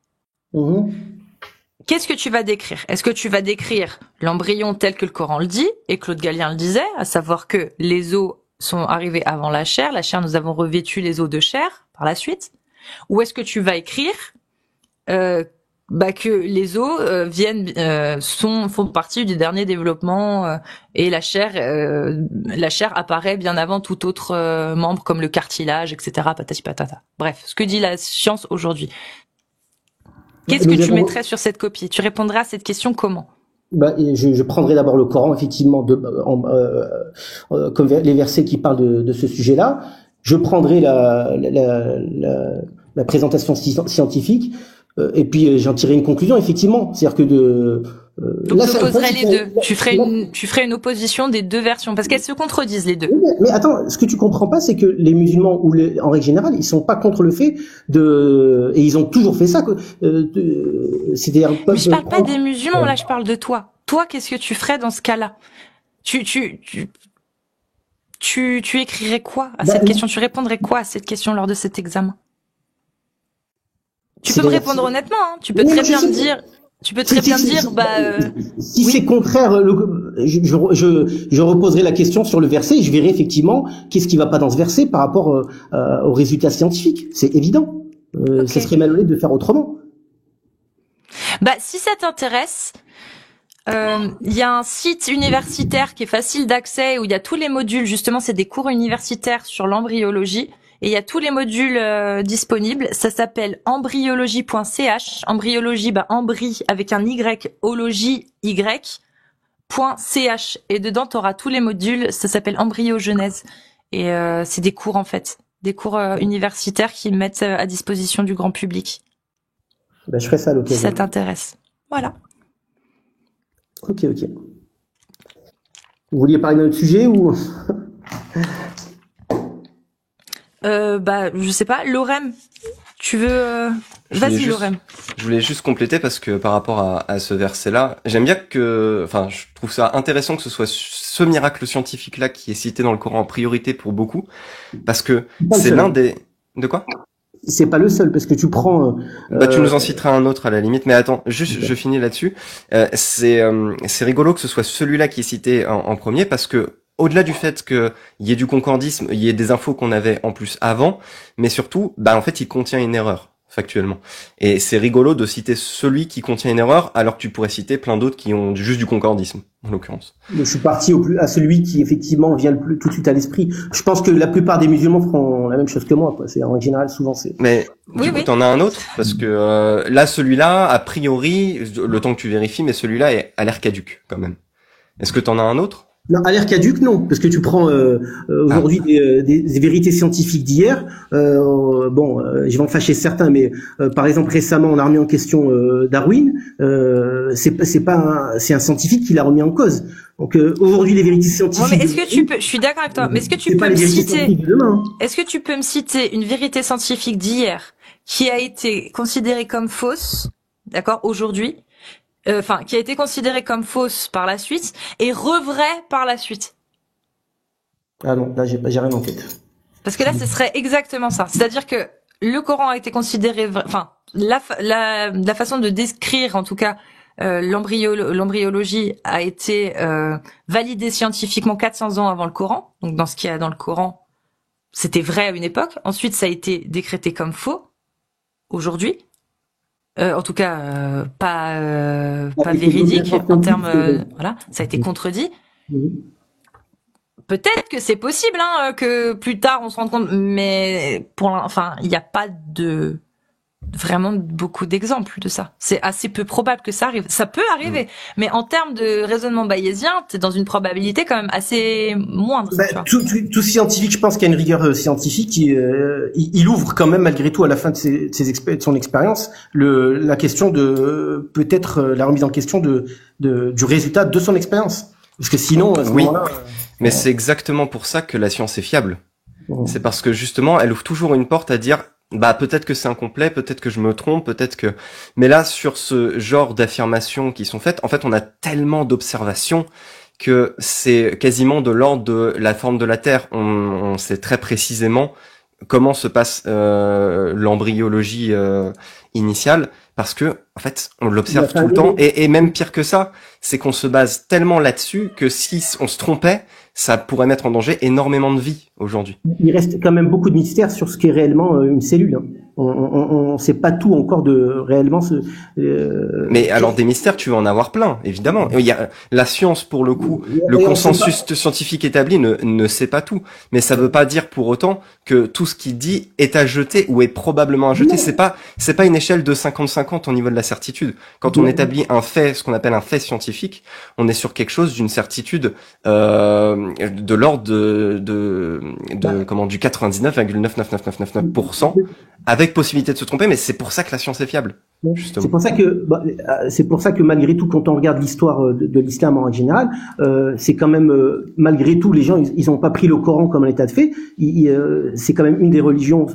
qu'est-ce que tu vas décrire? Est-ce que tu vas décrire l'embryon tel que le Coran le dit, et Claude Gallien le disait, à savoir que les os sont arrivés avant la chair, nous avons revêtu les os de chair par la suite? Ou est-ce que tu vas écrire que les os font partie du dernier développement et la chair apparaît bien avant tout autre membre comme le cartilage, etc. Patati patata. Bref, ce que dit la science aujourd'hui. Qu'est-ce que tu mettrais sur cette copie? Tu répondrais à cette question comment? Je prendrai d'abord le Coran, effectivement, comme les versets qui parlent de ce sujet-là. Je prendrai la présentation scientifique. Et puis j'en tirerai une conclusion, effectivement. C'est-à-dire que donc tu opposerais les deux. Tu ferais une opposition des deux versions parce qu'elles se contredisent les deux. Mais attends, ce que tu comprends pas, c'est que les musulmans en règle générale, ils sont pas contre le fait et ils ont toujours fait ça. C'est-à-dire. Mais je parle pas des musulmans, là, je parle de toi. Toi, qu'est-ce que tu ferais dans ce cas-là? Tu écrirais quoi à cette question? Tu répondrais quoi à cette question lors de cet examen? Tu peux me répondre honnêtement, hein. Tu peux très bien me dire, si c'est contraire, je reposerai la question sur le verset et je verrai effectivement qu'est-ce qui va pas dans ce verset par rapport aux résultats scientifiques. C'est évident. Okay. Ça serait malhonnête de faire autrement. Si ça t'intéresse, il y a un site universitaire qui est facile d'accès où il y a tous les modules. Justement, c'est des cours universitaires sur l'embryologie. Et il y a tous les modules disponibles. Ça s'appelle embryologie.ch. Embryologie, embry avec un Y, ologie Y.ch. Et dedans, tu auras tous les modules. Ça s'appelle embryogenèse. Et c'est des cours, en fait. Des cours universitaires qui mettent à disposition du grand public. Ben, je ferai ça à si l'occasion. ça t'intéresse. Voilà. Ok. Vous vouliez parler d'un autre sujet ou? Je sais pas, Lorem, tu veux... Vas-y, Lorem. Je voulais juste compléter parce que par rapport à ce verset-là, j'aime bien enfin, je trouve ça intéressant que ce soit ce miracle scientifique-là qui est cité dans le Coran en priorité pour beaucoup, parce que c'est l'un des... De quoi? C'est pas le seul, parce que tu prends... tu nous en citeras un autre à la limite, mais attends, juste, je finis là-dessus. C'est rigolo que ce soit celui-là qui est cité en premier, parce que au-delà du fait qu'il y ait du concordisme, il y ait des infos qu'on avait en plus avant, mais surtout, en fait, il contient une erreur, factuellement. Et c'est rigolo de citer celui qui contient une erreur, alors que tu pourrais citer plein d'autres qui ont juste du concordisme, en l'occurrence. Je suis parti à celui qui, effectivement, vient tout de suite à l'esprit. Je pense que la plupart des musulmans feront la même chose que moi, quoi. C'est, en général, souvent, c'est... Mais, du coup, t'en as un autre? Parce que, là, celui-là, a priori, le temps que tu vérifies, mais celui-là a l'air caduque, quand même. Est-ce que t'en as un autre? Non, à l'air caduque, non, parce que tu prends aujourd'hui des vérités scientifiques d'hier. Je vais en fâcher certains, mais par exemple récemment, on a remis en question Darwin. C'est un scientifique qui l'a remis en cause. Donc aujourd'hui, les vérités scientifiques. Ouais, mais est-ce que tu peux, je suis d'accord avec toi, mais est-ce que tu peux me citer, est-ce que tu peux me citer une vérité scientifique d'hier qui a été considérée comme fausse, d'accord, aujourd'hui? Qui a été considérée comme fausse par la suite et revraie par la suite. Ah non, là j'ai rien en tête. Parce que là, ce serait exactement ça. C'est-à-dire que le Coran a été considéré, la façon de décrire, en tout cas, l'embryologie a été validée scientifiquement 400 ans avant le Coran. Donc dans ce qu'il y a dans le Coran, c'était vrai à une époque. Ensuite, ça a été décrété comme faux aujourd'hui. En tout cas, pas véridique en termes, ça a été contredit. Peut-être que c'est possible, que plus tard on se rende compte, mais il n'y a pas vraiment beaucoup d'exemples de ça. C'est assez peu probable que ça arrive. Ça peut arriver, mais en termes de raisonnement bayésien, t'es dans une probabilité quand même assez moindre. Tout scientifique, je pense qu'il y a une rigueur scientifique. Il ouvre quand même malgré tout à la fin de son expérience la question de peut-être la remise en question du résultat de son expérience. Parce que sinon, à ce moment-là, mais c'est exactement pour ça que la science est fiable. C'est parce que justement, elle ouvre toujours une porte à dire peut-être que c'est incomplet, peut-être que je me trompe, mais là, sur ce genre d'affirmations qui sont faites, en fait, on a tellement d'observations que c'est quasiment de l'ordre de la forme de la Terre. On sait très précisément comment se passe l'embryologie initiale, parce que en fait on l'observe tout le temps, et même pire que ça, c'est qu'on se base tellement là-dessus que si on se trompait, ça pourrait mettre en danger énormément de vie aujourd'hui. Il reste quand même beaucoup de mystères sur ce qu'est réellement une cellule. On sait pas tout encore de réellement Mais alors des mystères, tu vas en avoir plein, évidemment. Il y a la science pour le coup, le consensus scientifique établi ne sait pas tout, mais ça veut pas dire pour autant que tout ce qu'il dit est à jeter ou est probablement à jeter. C'est pas une échelle de 50-50 au niveau de la certitude. Quand on établit un fait, ce qu'on appelle un fait scientifique, on est sur quelque chose d'une certitude de l'ordre du 99,99999% avec possibilité de se tromper, mais c'est pour ça que la science est fiable. Justement. C'est pour ça que malgré tout, quand on regarde l'histoire de l'islam en général, c'est quand même malgré tout, les gens ils ont pas pris le Coran comme un état de fait. C'est quand même une des religions,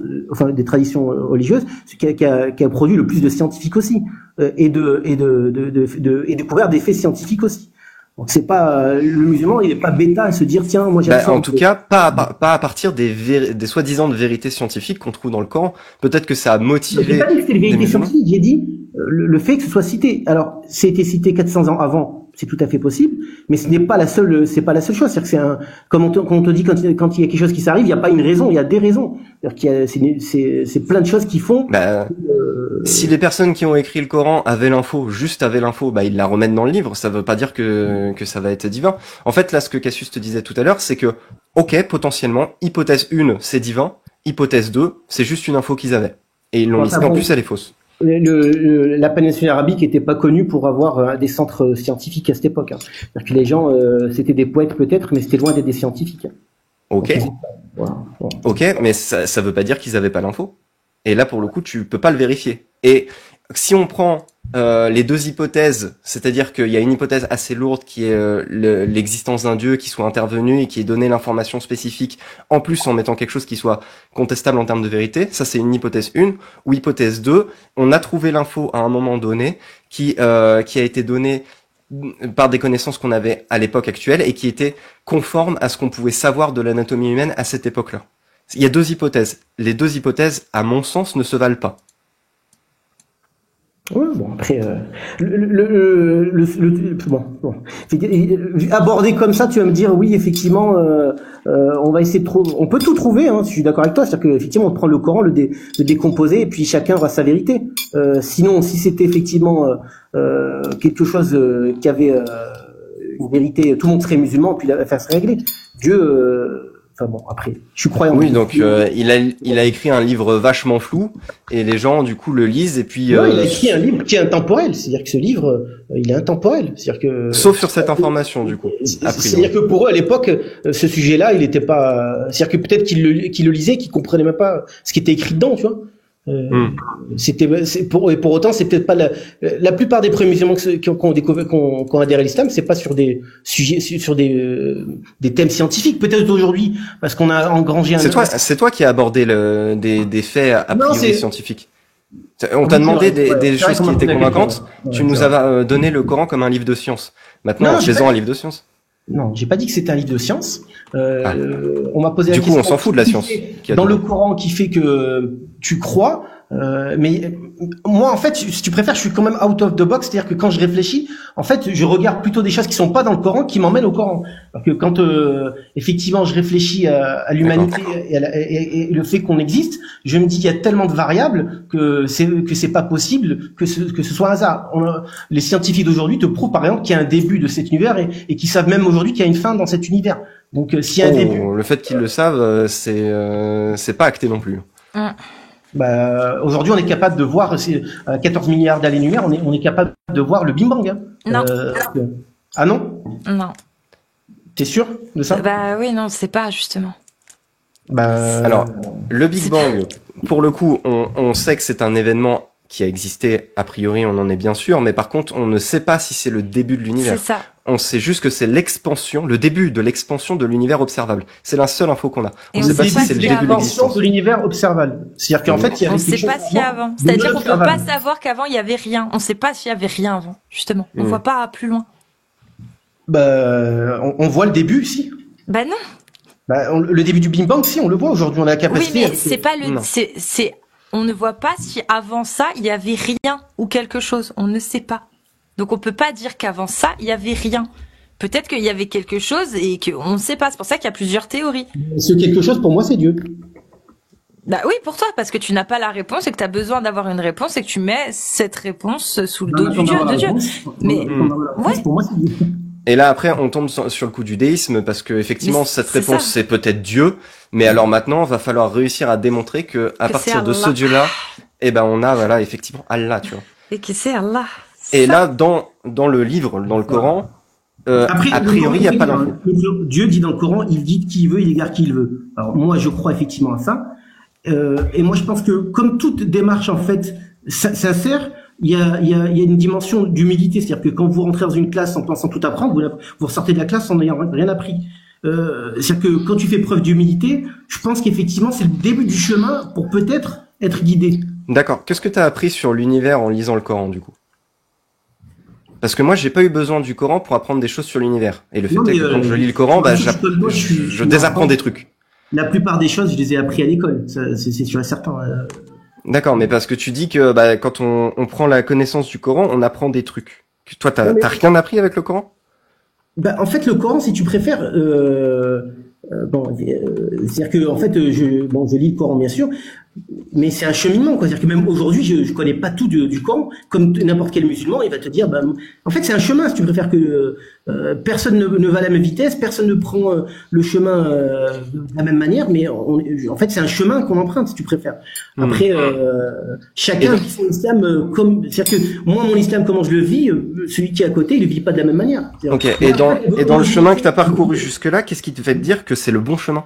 des traditions religieuses qui a produit le plus de scientifiques aussi et découvert des faits scientifiques aussi. Donc c'est pas le musulman, il est pas bêta à se dire tiens moi j'ai en tout cas pas à partir des soi-disant de vérités scientifiques qu'on trouve dans le Coran. Peut-être que ça a motivé. J'ai pas dit que c'était les vérités scientifiques, j'ai dit le fait que ce soit cité. Alors c'était cité 400 ans avant, c'est tout à fait possible, mais ce n'est pas la seule chose. C'est-à-dire que c'est comme on te dit quand il y a quelque chose qui s'arrive, il y a pas une raison, il y a des raisons. C'est-à-dire c'est plein de choses qui font. Si les personnes qui ont écrit le Coran avaient l'info, ils la remettent dans le livre. Ça veut pas dire que ça va être divin. En fait, là, ce que Cassius te disait tout à l'heure, c'est que, ok, potentiellement, hypothèse 1, c'est divin. Hypothèse 2, c'est juste une info qu'ils avaient. Et ils l'ont mis. En plus, elle est fausse. La péninsule arabique était pas connue pour avoir des centres scientifiques à cette époque. C'est-à-dire que les gens, c'était des poètes peut-être, mais c'était loin d'être des scientifiques. Ok. Ok, mais ça veut pas dire qu'ils avaient pas l'info. Et là, pour le coup, tu peux pas le vérifier. Et si on prend les deux hypothèses, c'est-à-dire qu'il y a une hypothèse assez lourde qui est l'existence d'un dieu qui soit intervenu et qui ait donné l'information spécifique, en plus en mettant quelque chose qui soit contestable en termes de vérité, ça c'est une hypothèse 1, ou hypothèse 2, on a trouvé l'info à un moment donné qui a été donnée par des connaissances qu'on avait à l'époque actuelle et qui était conforme à ce qu'on pouvait savoir de l'anatomie humaine à cette époque-là. Il y a deux hypothèses. Les deux hypothèses, à mon sens, ne se valent pas. Ouais, bon, après, bon. Abordé comme ça, tu vas me dire, oui, effectivement, on va essayer de trouver, on peut tout trouver, hein, je suis d'accord avec toi, c'est-à-dire qu'effectivement, on prend le Coran, le décomposer, et puis chacun aura sa vérité. Sinon, si c'était effectivement quelque chose qui avait une vérité, tout le monde serait musulman, puis l'affaire serait réglée. Dieu, enfin bon, après, je suis croyant. Oui, donc il a écrit un livre vachement flou et les gens du coup le lisent et puis. Non, il a écrit un livre qui est intemporel, c'est-à-dire que ce livre, il est intemporel, c'est-à-dire que. Sauf sur cette information du coup. C'est-à-dire que pour eux à l'époque, ce sujet-là, il n'était pas. C'est-à-dire que peut-être qu'ils le lisaient, qu'ils comprenaient même pas ce qui était écrit dedans, tu vois. Pour autant, c'est peut-être pas la plupart des premiers musulmans qui ont adhéré à l'islam, c'est pas sur des sujets, sur des thèmes scientifiques. Peut-être aujourd'hui, parce qu'on a engrangé C'est toi qui as abordé des faits a priori scientifiques. On t'a demandé des choses qui étaient convaincantes. Tu nous as donné le Coran comme un livre de science. Maintenant, faisons un livre de science. Non, j'ai pas dit que c'était un livre de science. On m'a posé la question. Du coup, on s'en fout de la science. Dans le Coran, qui fait que tu crois, mais moi, en fait, si tu préfères, je suis quand même out of the box, c'est-à-dire que quand je réfléchis, en fait, je regarde plutôt des choses qui sont pas dans le Coran, qui m'emmènent au Coran. Alors que quand effectivement, je réfléchis à l'humanité et le fait qu'on existe, je me dis qu'il y a tellement de variables que c'est pas possible que ce soit un hasard. Les scientifiques d'aujourd'hui te prouvent, par exemple, qu'il y a un début de cet univers et qu'ils savent même aujourd'hui qu'il y a une fin dans cet univers. Donc, s'il y a un début, le fait qu'ils le savent, c'est pas acté non plus. Aujourd'hui, on est capable de voir 14 milliards d'années-lumière, on est capable de voir le Big Bang. Hein. Non. Ah non? Non. T'es sûr de ça? Bah oui, non, c'est pas justement. Alors, le Big Bang, pour le coup, on sait que c'est un événement qui a existé, a priori, on en est bien sûr, mais par contre, on ne sait pas si c'est le début de l'univers. C'est ça. On sait juste que c'est l'expansion, le début de l'expansion de l'univers observable. C'est la seule info qu'on a. Et on ne sait pas si c'est le début de l'expansion de l'univers observable. C'est-à-dire qu'en fait, il y avait on sait pas s'il y a avant. C'est-à-dire qu'on peut pas savoir qu'avant il y avait rien. On sait pas s'il y avait rien avant, justement. On voit pas plus loin. On voit le début, si. Bah non. Le début du Big Bang, si, on le voit aujourd'hui, on a la capacité. Oui, mais c'est pas on ne voit pas si avant ça il y avait rien ou quelque chose. On ne sait pas. Donc on peut pas dire qu'avant ça il y avait rien. Peut-être qu'il y avait quelque chose et qu'on ne sait pas. C'est pour ça qu'il y a plusieurs théories. Ce quelque chose pour moi c'est Dieu. Bah oui, pour toi, parce que tu n'as pas la réponse et que tu as besoin d'avoir une réponse et que tu mets cette réponse sous le dos de Dieu. Mais ouais. Pour moi c'est Dieu. Et là, après, on tombe sur le coup du déisme, parce que effectivement, cette réponse, c'est peut-être Dieu, mais alors maintenant, va falloir réussir à démontrer que à partir de ce Dieu-là, on a, voilà, effectivement, Allah, tu vois. Et que c'est Allah. Et là, dans le livre, dans le Coran, a priori, il n'y a pas d'info. Dieu dit dans le Coran, il dit qui il veut, il égare qui il veut. Alors, moi, je crois effectivement à ça. Et moi, je pense que, comme toute démarche, en fait, sincère, il y a une dimension d'humilité, c'est-à-dire que quand vous rentrez dans une classe en pensant tout apprendre, vous ressortez de la classe en n'ayant rien appris. C'est-à-dire que quand tu fais preuve d'humilité, je pense qu'effectivement c'est le début du chemin pour peut-être être guidé. D'accord. Qu'est-ce que tu as appris sur l'univers en lisant le Coran du coup? Parce que moi j'ai pas eu besoin du Coran pour apprendre des choses sur l'univers. Et le fait est que quand je lis le Coran, je désapprends des trucs. La plupart des choses, je les ai appris à l'école. C'est sûr et certain. D'accord, mais parce que tu dis que quand on prend la connaissance du Coran, on apprend des trucs. Toi, t'as rien appris avec le Coran? En fait, le Coran, si tu préfères, c'est-à-dire que en fait, je lis le Coran bien sûr, mais c'est un cheminement, quoi. C'est-à-dire que même aujourd'hui, je connais pas tout du Coran, comme n'importe quel musulman, il va te dire, en fait, c'est un chemin, si tu préfères que personne ne va à la même vitesse, personne ne prend le chemin de la même manière, mais en fait, c'est un chemin qu'on emprunte, si tu préfères. Après, chacun vit son islam c'est-à-dire que moi, mon islam, comment je le vis, celui qui est à côté, il le vit pas de la même manière. Ok. Et dans le chemin que t'as parcouru jusque-là, qu'est-ce qui te fait te dire que c'est le bon chemin?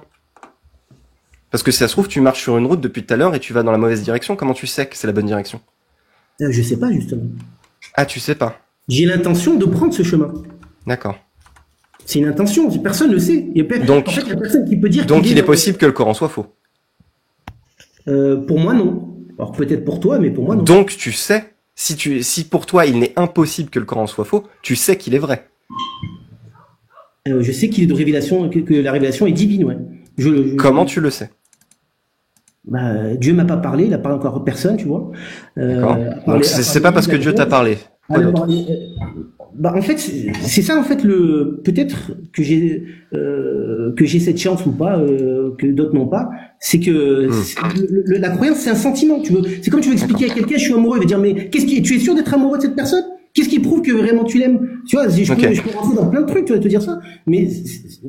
Parce que si ça se trouve, tu marches sur une route depuis tout à l'heure et tu vas dans la mauvaise direction. Comment tu sais que c'est la bonne direction? Je sais pas, justement. Ah, tu sais pas. J'ai l'intention de prendre ce chemin. D'accord. C'est une intention, personne ne le sait. Donc, en fait, il y a personne qui peut dire donc il est possible que le Coran soit faux. Pour moi, non. Alors peut-être pour toi, mais pour moi, non. Donc tu sais, si pour toi il n'est impossible que le Coran soit faux, tu sais qu'il est vrai. Je sais qu'il est de révélation, que la révélation est divine, ouais. Comment tu le sais? Bah, Dieu m'a pas parlé, il a parlé encore à personne, tu vois. D'accord. Donc c'est pas parce que Dieu t'a parlé. Quoi d'autre? Bah en fait c'est ça en fait peut-être que j'ai cette chance ou pas que d'autres n'ont pas, c'est que la croyance c'est un sentiment, tu veux, c'est comme tu veux expliquer à quelqu'un je suis amoureux, il va dire mais tu es sûr d'être amoureux de cette personne, qu'est-ce qui prouve que vraiment tu l'aimes, tu vois, je peux rentrer dans plein de trucs, tu vas te dire ça, mais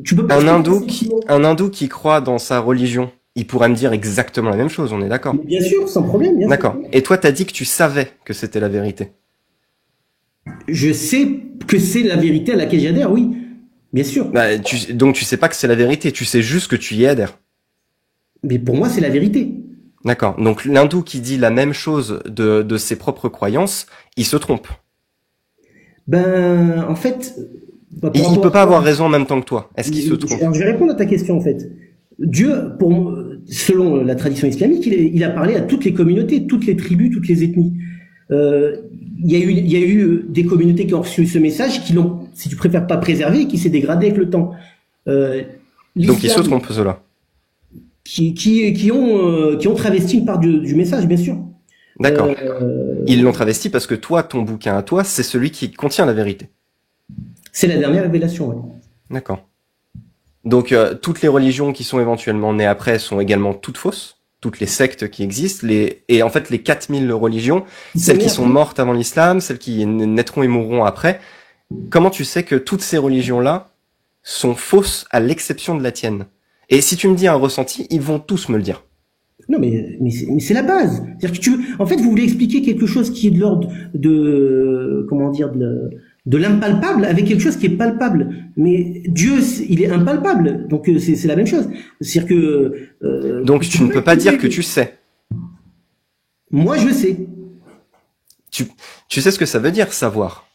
tu peux pas. Un hindou qui croit dans sa religion, il pourrait me dire exactement la même chose, on est d'accord? Bien sûr, sans problème. D'accord. Et toi t'as dit que tu savais que c'était la vérité. Je sais que c'est la vérité à laquelle j'adhère, oui, bien sûr. Bah, donc tu sais pas que c'est la vérité, tu sais juste que tu y adhères. Mais pour moi, c'est la vérité. D'accord. Donc l'hindou qui dit la même chose de ses propres croyances, il se trompe. Ben, en fait... Il peut pas avoir raison en même temps que toi. Est-ce qu'il se trompe? Alors, je vais répondre à ta question, en fait. Dieu, selon la tradition islamique, il a parlé à toutes les communautés, toutes les tribus, toutes les ethnies. Il y a eu des communautés qui ont reçu ce message, qui l'ont, si tu préfères, pas préservé, et qui s'est dégradé avec le temps. Donc ils se trompent, ceux-là. Qui ont travesti une part du message, bien sûr. D'accord. Ils l'ont travesti parce que toi, ton bouquin à toi, c'est celui qui contient la vérité. C'est la dernière révélation, oui. D'accord. Donc toutes les religions qui sont éventuellement nées après sont également toutes fausses. Toutes les sectes qui existent, et en fait les 4000 religions, celles qui sont mortes avant l'islam, celles qui naîtront et mourront après. Comment tu sais que toutes ces religions-là sont fausses à l'exception de la tienne? Et si tu me dis un ressenti, ils vont tous me le dire. Non, mais c'est la base. C'est-à-dire que en fait, vous voulez expliquer quelque chose qui est de l'ordre de, comment dire, de l'impalpable avec quelque chose qui est palpable. Mais Dieu, il est impalpable. Donc, c'est la même chose. C'est-à-dire que, donc, tu ne peux pas dire que tu sais. Moi, je sais. Tu sais ce que ça veut dire, savoir?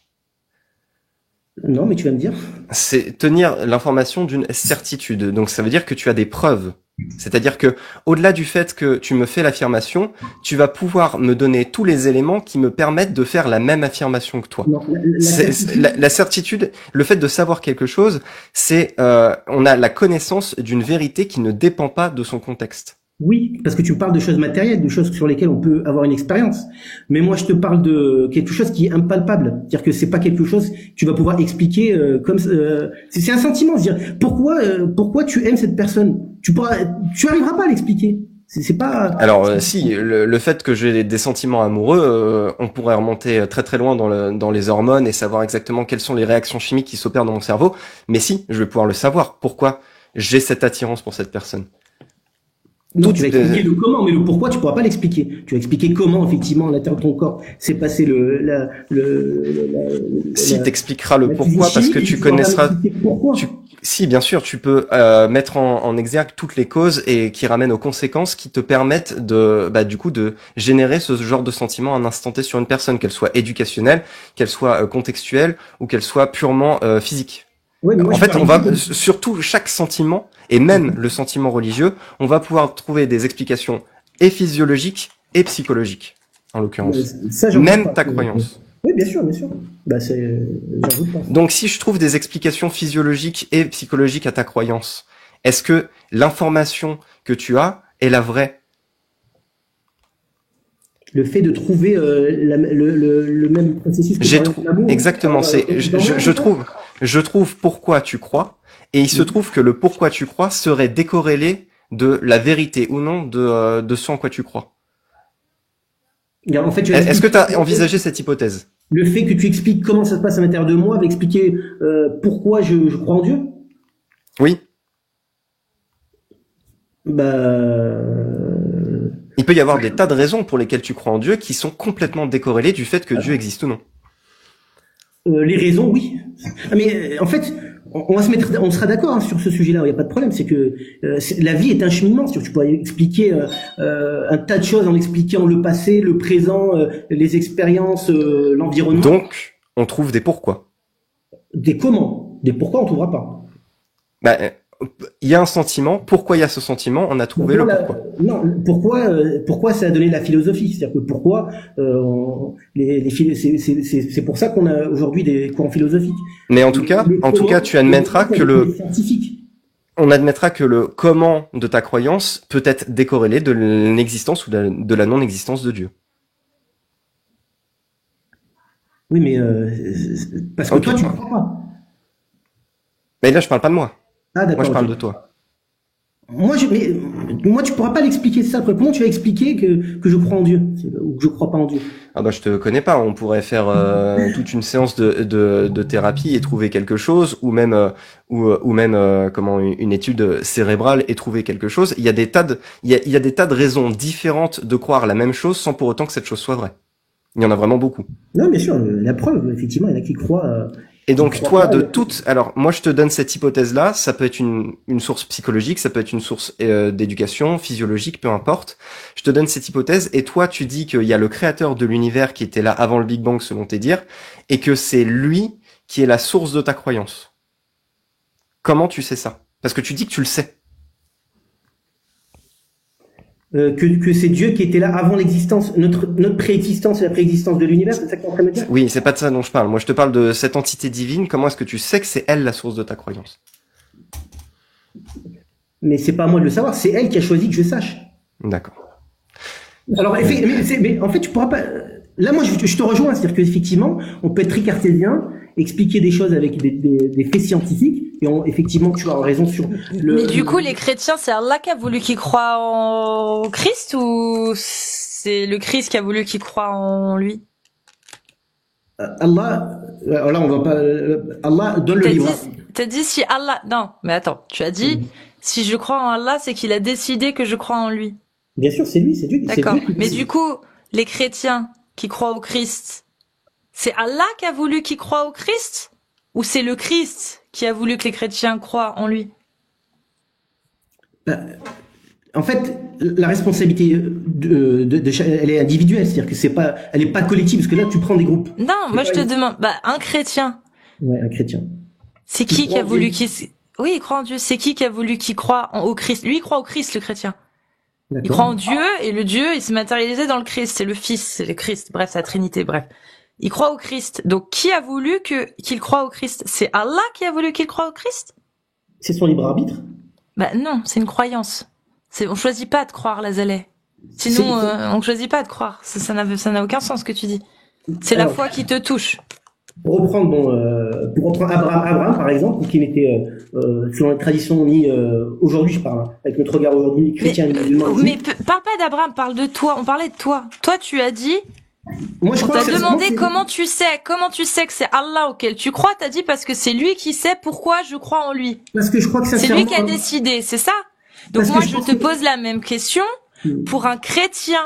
Non, mais tu vas me dire. C'est tenir l'information d'une certitude. Donc, ça veut dire que tu as des preuves. C'est-à-dire que, au-delà du fait que tu me fais l'affirmation, tu vas pouvoir me donner tous les éléments qui me permettent de faire la même affirmation que toi. Non, la certitude, le fait de savoir quelque chose, c'est, on a la connaissance d'une vérité qui ne dépend pas de son contexte. Oui, parce que tu parles de choses matérielles, de choses sur lesquelles on peut avoir une expérience. Mais moi, je te parle de quelque chose qui est impalpable. C'est-à-dire que c'est pas quelque chose que tu vas pouvoir expliquer comme c'est un sentiment. C'est-à-dire pourquoi tu aimes cette personne. Tu arriveras pas à l'expliquer. C'est pas. Alors si le fait que j'ai des sentiments amoureux, on pourrait remonter très très loin dans les hormones et savoir exactement quelles sont les réactions chimiques qui s'opèrent dans mon cerveau. Mais si, je vais pouvoir le savoir. Pourquoi j'ai cette attirance pour cette personne. Non, tu vas expliquer le comment, mais le pourquoi, tu pourras pas l'expliquer. Tu vas expliquer comment, effectivement, à l'intérieur de ton corps, s'est passé si t'expliqueras le pourquoi, parce que tu connaîtras, si, bien sûr, tu peux, mettre en exergue toutes les causes et qui ramènent aux conséquences qui te permettent du coup, de générer ce genre de sentiment à un instant T sur une personne, qu'elle soit éducationnelle, qu'elle soit contextuelle ou qu'elle soit purement, physique. Ouais, en fait, on va, surtout chaque sentiment, et même le sentiment religieux, on va pouvoir trouver des explications et physiologiques et psychologiques, en l'occurrence. Même ta croyance. Oui, bien sûr, bien sûr. Bah, j'en doute pas. Donc, si je trouve des explications physiologiques et psychologiques à ta croyance, est-ce que l'information que tu as est la vraie? Le fait de trouver le même processus que l'amour. Exactement. Je trouve pourquoi tu crois, et il se trouve que le pourquoi tu crois serait décorrélé de la vérité ou non de ce en quoi tu crois. En fait, est-ce que tu as envisagé cette hypothèse? Le fait que tu expliques comment ça se passe à l'intérieur de moi va expliquer pourquoi je crois en Dieu? Oui. Il peut y avoir des tas de raisons pour lesquelles tu crois en Dieu qui sont complètement décorrélées du fait que Dieu existe ou non. Les raisons, oui. Mais en fait, on va se mettre, on sera d'accord sur ce sujet-là. Il n'y a pas de problème. C'est que la vie est un cheminement. Tu pourrais expliquer un tas de choses en expliquant le passé, le présent, les expériences, l'environnement. Donc, on trouve des pourquoi. Des comment, des pourquoi on trouvera pas. Bah, il y a un sentiment. Pourquoi il y a ce sentiment? On a trouvé le pourquoi. Non, pourquoi ça a donné de la philosophie? C'est-à-dire que pourquoi c'est pour ça qu'on a aujourd'hui des courants philosophiques. Mais en tout cas, tu admettras que on admettra que le comment de ta croyance peut être décorrélé de l'existence ou de la non-existence de Dieu. Oui, mais parce que toi tu ne crois pas. Mais là, je parle pas de moi. Ah, d'accord. Moi, je parle de toi. Moi, tu pourras pas l'expliquer ça. Comment tu vas expliquer que je crois en Dieu ou que je crois pas en Dieu? Ah bah je te connais pas. On pourrait faire toute une séance de thérapie et trouver quelque chose, ou même comment une étude cérébrale et trouver quelque chose. Il y a des tas de raisons différentes de croire la même chose sans pour autant que cette chose soit vraie. Il y en a vraiment beaucoup. Non, bien sûr. La preuve, effectivement, il y en a qui croient. Et donc toi, alors moi je te donne cette hypothèse-là, ça peut être une source psychologique, ça peut être une source d'éducation, physiologique, peu importe. Je te donne cette hypothèse et toi tu dis qu'il y a le créateur de l'univers qui était là avant le Big Bang selon tes dires, et que c'est lui qui est la source de ta croyance. Comment tu sais ça? Parce que tu dis que tu le sais. Que c'est Dieu qui était là avant l'existence, notre préexistence et la préexistence de l'univers, c'est ça que tu es en train de me dire? Oui, c'est pas de ça dont je parle. Moi, je te parle de cette entité divine. Comment est-ce que tu sais que c'est elle la source de ta croyance? Mais c'est pas à moi de le savoir, c'est elle qui a choisi que je sache. D'accord. Alors, mais en fait, tu pourras pas. Là, moi, je te rejoins, c'est-à-dire qu'effectivement, on peut être très cartésien, expliquer des choses avec des faits scientifiques, et effectivement, tu as raison sur le. Mais du coup, les chrétiens, c'est Allah qui a voulu qu'ils croient en Christ, ou c'est le Christ qui a voulu qu'ils croient en lui? Allah, alors là, on va pas. Allah donne le livre. T'as dit si Allah. Non, mais attends, tu as dit si je crois en Allah, c'est qu'il a décidé que je crois en lui. Bien sûr, c'est lui, c'est Dieu. D'accord. Mais du coup, les chrétiens qui croient au Christ, c'est Allah qui a voulu qu'ils croient au Christ, ou c'est le Christ qui a voulu que les chrétiens croient en lui? En fait, la responsabilité elle est individuelle, c'est-à-dire que elle est pas collective, parce que là, tu prends des groupes. Non, moi je te demande, un chrétien. Ouais, un chrétien. C'est qui a voulu qu'il... Oui, il croit en Dieu. C'est qui a voulu qu'il croit au Christ? Lui, il croit au Christ, le chrétien. Il croit en Dieu, et le Dieu, il s'est matérialisé dans le Christ. C'est le Fils, c'est le Christ. Bref, c'est la Trinité, bref. Il croit au Christ. Donc, qui a voulu qu'il croit au Christ? C'est Allah qui a voulu qu'il croie au Christ? C'est son libre arbitre? Non, c'est une croyance. On choisit pas de croire, Lazaleh. Sinon, on choisit pas de croire. Ça n'a aucun sens ce que tu dis. C'est la foi qui te touche. Pour reprendre Abraham, par exemple, qui n'était, selon la tradition, ni aujourd'hui, je parle, avec notre regard aujourd'hui, ni chrétien, ni musulman. Mais parle pas d'Abraham, parle de toi. On parlait de toi. Toi, tu as dit. Moi, je on t'a demandé comment tu sais que c'est Allah auquel tu crois. T'as dit parce que c'est lui qui sait pourquoi je crois en lui. Parce que je crois que c'est lui qui a décidé, c'est ça? Donc moi, je te pose la même question pour un chrétien.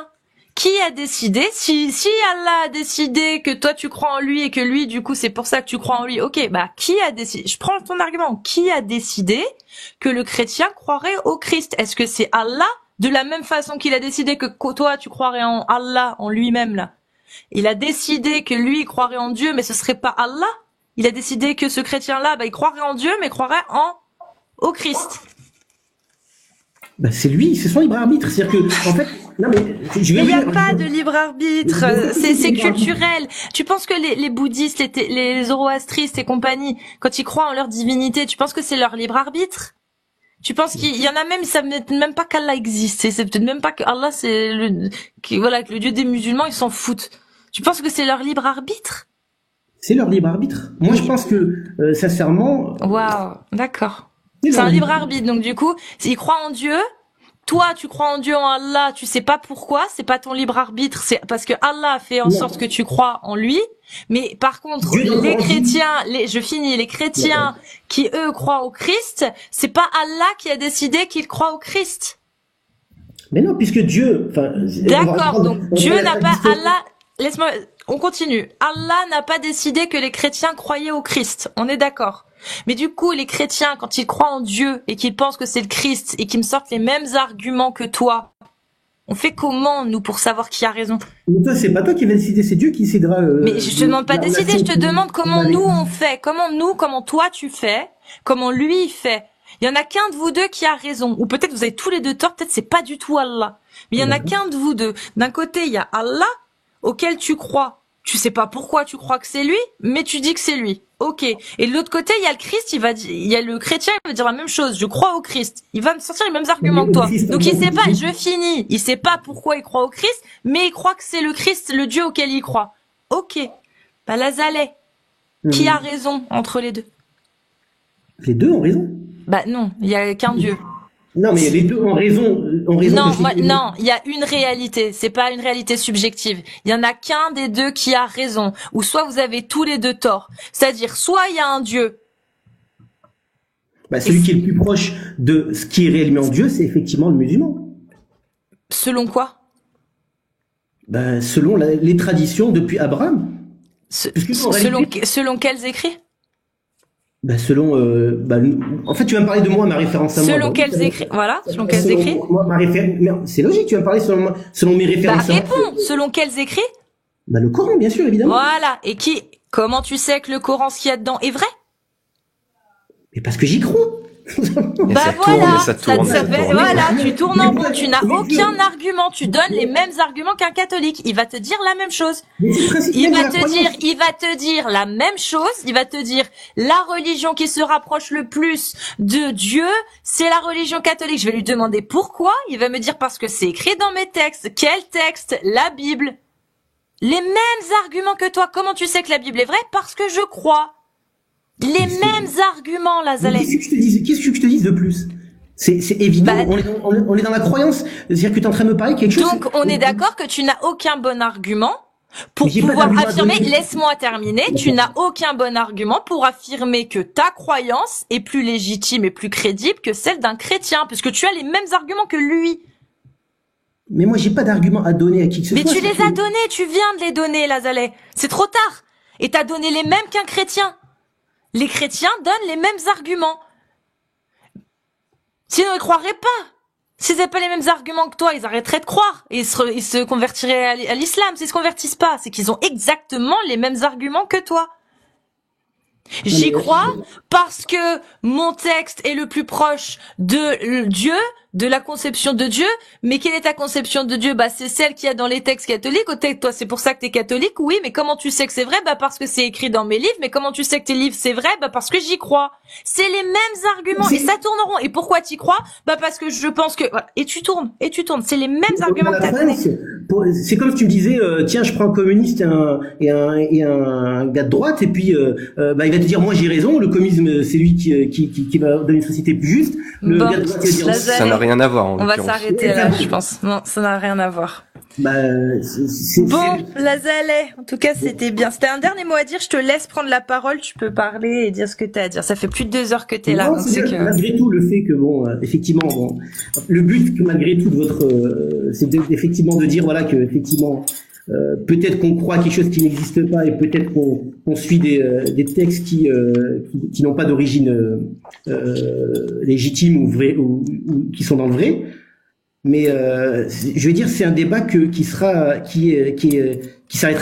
Qui a décidé? Si Allah a décidé que toi tu crois en lui et que lui, du coup, c'est pour ça que tu crois en lui. Ok, qui a décidé? Je prends ton argument. Qui a décidé que le chrétien croirait au Christ? Est-ce que c'est Allah? De la même façon qu'il a décidé que toi tu croirais en Allah, en lui-même là. Il a décidé que lui il croirait en Dieu, mais ce serait pas Allah. Il a décidé que ce chrétien-là, il croirait en Dieu, mais croirait au Christ. C'est lui, c'est son libre arbitre. C'est-à-dire que, en fait, non mais il n'y a pas de libre arbitre, c'est culturel. Tu penses que les bouddhistes, les zoroastristes et compagnie, quand ils croient en leur divinité, tu penses que c'est leur libre arbitre? Tu penses qu'il y en a même, ils savent même pas qu'Allah existe. C'est peut-être même pas que Allah c'est que le Dieu des musulmans, ils s'en foutent. Tu penses que c'est leur libre arbitre? C'est leur libre arbitre. Moi, je pense que sincèrement. Waouh, d'accord. C'est un libre arbitre. Donc du coup, s'ils croient en Dieu, toi tu crois en Dieu, en Allah, tu sais pas pourquoi, c'est pas ton libre arbitre, c'est parce que Allah a fait en sorte que tu crois en lui. Mais par contre, les chrétiens, les chrétiens qui eux croient au Christ, c'est pas Allah qui a décidé qu'ils croient au Christ. Mais non, puisque Dieu, d'accord, donc Dieu n'a pas Allah. Laisse-moi, on continue. Allah n'a pas décidé que les chrétiens croyaient au Christ. On est d'accord. Mais du coup, les chrétiens, quand ils croient en Dieu et qu'ils pensent que c'est le Christ et qu'ils me sortent les mêmes arguments que toi, on fait comment, nous, pour savoir qui a raison? Mais toi, c'est pas toi qui vas décider, c'est Dieu qui décidera. Mais je te demande pas de décider, je te demande comment nous on fait, comment toi tu fais, comment lui il fait. Il y en a qu'un de vous deux qui a raison, ou peut-être vous avez tous les deux tort, peut-être c'est pas du tout Allah. Mais il y en a qu'un de vous deux. D'un côté, il y a Allah auquel tu crois. Tu sais pas pourquoi tu crois que c'est lui, mais tu dis que c'est lui. Ok. Et de l'autre côté, il y a le Christ, il y a le chrétien, il va dire la même chose. Je crois au Christ. Il va me sortir les mêmes arguments que toi. Donc il sait pas, je finis. Il sait pas pourquoi il croit au Christ, mais il croit que c'est le Christ, le Dieu auquel il croit. Ok. Bah, Lazaleh. Qui a raison entre les deux? Les deux ont raison. Bah, non. Il y a qu'un Dieu. Non, mais les deux ont raison. Non, il y a une réalité. C'est pas une réalité subjective. Il y en a qu'un des deux qui a raison. Ou soit vous avez tous les deux tort. C'est-à-dire, soit il y a un Dieu. Bah, celui qui est le plus proche de ce qui est réellement Dieu, c'est effectivement le musulman. Selon quoi? Bah, selon les traditions depuis Abraham. Selon quels écrits? Bah, selon, en fait, tu vas me parler de moi, ma référence à moi. Selon quels écrits? Voilà, selon quels écrits? Moi, c'est logique, tu vas me parler selon mes références. Bah, réponds, selon quels écrits? Bah, le Coran, bien sûr, évidemment. Voilà. Et comment tu sais que le Coran, ce qu'il y a dedans est vrai? Mais parce que j'y crois. Bah voilà, voilà, tu tournes en rond, tu n'as aucun argument, tu donnes les mêmes arguments qu'un catholique, il va te dire la même chose. Il va te dire la même chose, il va te dire la religion qui se rapproche le plus de Dieu, c'est la religion catholique. Je vais lui demander pourquoi, il va me dire parce que c'est écrit dans mes textes. Quel texte? La Bible. Les mêmes arguments que toi. Comment tu sais que la Bible est vraie? Parce que je crois. Les mêmes arguments, Lazaleh. Qu'est-ce que je te dise de plus? C'est évident, on est dans la croyance, c'est-à-dire que tu es en train de me parler quelque chose. Donc on est d'accord que tu n'as aucun bon argument pour pouvoir affirmer, laisse-moi terminer, tu n'as aucun bon argument pour affirmer que ta croyance est plus légitime et plus crédible que celle d'un chrétien, puisque tu as les mêmes arguments que lui. Mais moi j'ai pas d'argument à donner à qui que ce soit. Mais tu les as donnés, tu viens de les donner, Lazaleh. C'est trop tard. Et t'as donné les mêmes qu'un chrétien. Les chrétiens donnent les mêmes arguments. Sinon, ils croiraient pas. S'ils n'avaient pas les mêmes arguments que toi, ils arrêteraient de croire. Et ils se convertiraient à l'islam. S'ils se convertissent pas, c'est qu'ils ont exactement les mêmes arguments que toi. J'y crois parce que mon texte est le plus proche de Dieu, de la conception de Dieu. Mais quelle est ta conception de Dieu? Bah, c'est celle qu'il y a dans les textes catholiques. Toi, c'est pour ça que t'es catholique. Oui, mais comment tu sais que c'est vrai? Bah, parce que c'est écrit dans mes livres. Mais comment tu sais que tes livres c'est vrai? Bah, parce que j'y crois. C'est les mêmes arguments. Et ça tourne en rond. Et pourquoi t'y crois? Bah, parce que je pense que, et tu tournes. C'est les mêmes arguments que t'as donné. C'est comme si tu me disais, tiens, je prends un communiste et un gars de droite, et puis, bah, il va te dire, moi, j'ai raison, le communisme, c'est lui qui va donner une société plus juste. Le gars de droite, il va dire, ça n'a rien à voir, en l'occurrence. On va s'arrêter là, je pense. Non, ça n'a rien à voir. Bah, bon, Lazaleh, en tout cas, c'était bien. C'était un dernier mot à dire, je te laisse prendre la parole, tu peux parler et dire ce que t'as à dire. Ça fait plus de 2 heures que t'es là. Non, malgré tout, le fait que, effectivement, le but, malgré tout, de votre, c'est effectivement de dire, voilà, que, effectivement, peut-être qu'on croit à quelque chose qui n'existe pas et peut-être qu'on suit des textes qui n'ont pas d'origine légitime ou vrai ou qui sont dans le vrai. Mais je veux dire, c'est un débat qui s'arrêtera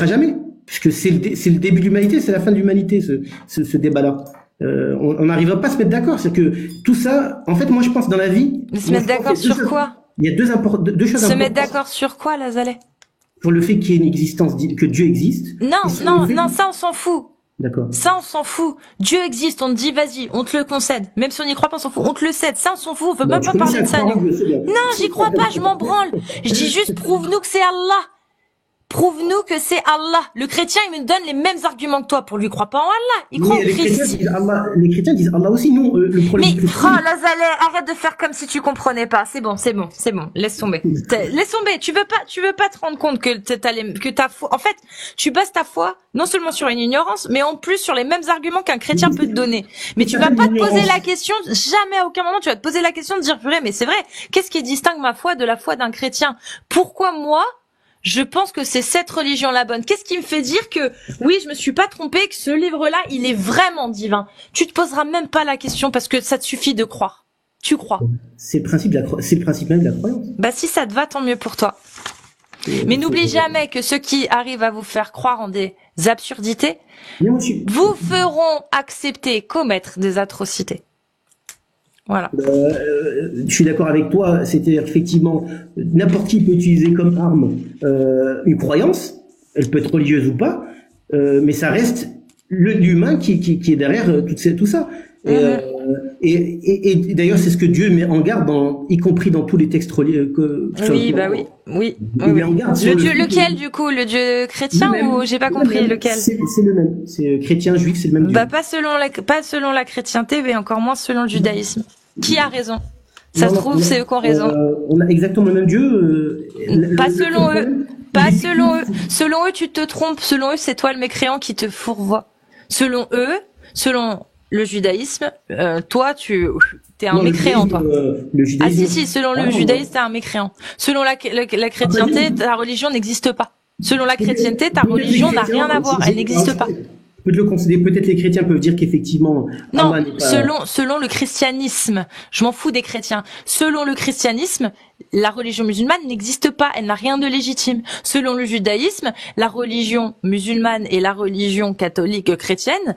jamais, puisque c'est le début de l'humanité, c'est la fin de l'humanité, ce débat-là. On n'arrivera pas à se mettre d'accord. C'est que tout ça, en fait, moi je pense dans la vie. Se mettre d'accord sur quoi? Il y a deux choses importantes. Se mettre d'accord sur quoi, Lazaleh? Pour le fait qu'il y ait une existence, que Dieu existe. Non, ça on s'en fout. D'accord. Ça on s'en fout. Dieu existe, on te dit vas-y, on te le concède. Même si on n'y croit pas, on s'en fout. On te le cède. Ça on s'en fout. On veut même pas parler de ça. Non, j'y crois pas, je m'en branle. Je dis juste prouve-nous que c'est Allah. Prouve-nous que c'est Allah. Le chrétien, il me donne les mêmes arguments que toi. Pour lui, il croit pas en Allah. Il croit en Christ. Les chrétiens disent Allah aussi. Non, le problème. Mais, Lazaleh, arrête de faire comme si tu comprenais pas. C'est bon. Laisse tomber. Laisse tomber. Tu veux pas te rendre compte que ta foi, en fait, tu bases ta foi, non seulement sur une ignorance, mais en plus sur les mêmes arguments qu'un chrétien peut te donner. Mais tu vas pas te poser la question, jamais à aucun moment tu vas te poser la question de dire, purée, mais c'est vrai. Qu'est-ce qui distingue ma foi de la foi d'un chrétien? Pourquoi moi, Je pense que c'est cette religion la bonne. Qu'est-ce qui me fait dire que oui, je me suis pas trompée, que ce livre-là, il est vraiment divin? Tu te poseras même pas la question parce que ça te suffit de croire. Tu crois. C'est le principe c'est le principe même de la croyance. Bah si ça te va, tant mieux pour toi. Mais n'oublie jamais que ceux qui arrivent à vous faire croire en des absurdités vous feront accepter commettre des atrocités. Voilà. Je suis d'accord avec toi, c'est-à-dire effectivement n'importe qui peut utiliser comme arme une croyance, elle peut être religieuse ou pas, mais ça reste l'humain qui est derrière tout ça. Et d'ailleurs c'est ce que Dieu met en garde, y compris dans tous les textes religieux. Oui. Met en garde le Dieu lequel du coup, le Dieu chrétien ou j'ai pas compris lequel? C'est le même, c'est chrétien, juif, c'est le même Dieu. Bah pas selon la chrétienté, mais encore moins selon le judaïsme. Qui a raison? Ça se trouve, c'est eux qui ont raison. On a exactement le même Dieu. Pas selon eux. Pas selon eux. Selon eux, tu te trompes. Selon eux, c'est toi le mécréant qui te fourvoie. Selon eux, selon le judaïsme, toi, t'es un mécréant, toi. Ah si, selon le judaïsme, t'es un mécréant. Selon la chrétienté, ta religion n'existe pas. Selon la chrétienté, ta religion n'a rien à voir. Elle n'existe pas. Peut le concéder. Peut-être les chrétiens peuvent dire qu'effectivement. Non, selon le christianisme. Je m'en fous des chrétiens. Selon le christianisme, la religion musulmane n'existe pas. Elle n'a rien de légitime. Selon le judaïsme, la religion musulmane et la religion catholique chrétienne,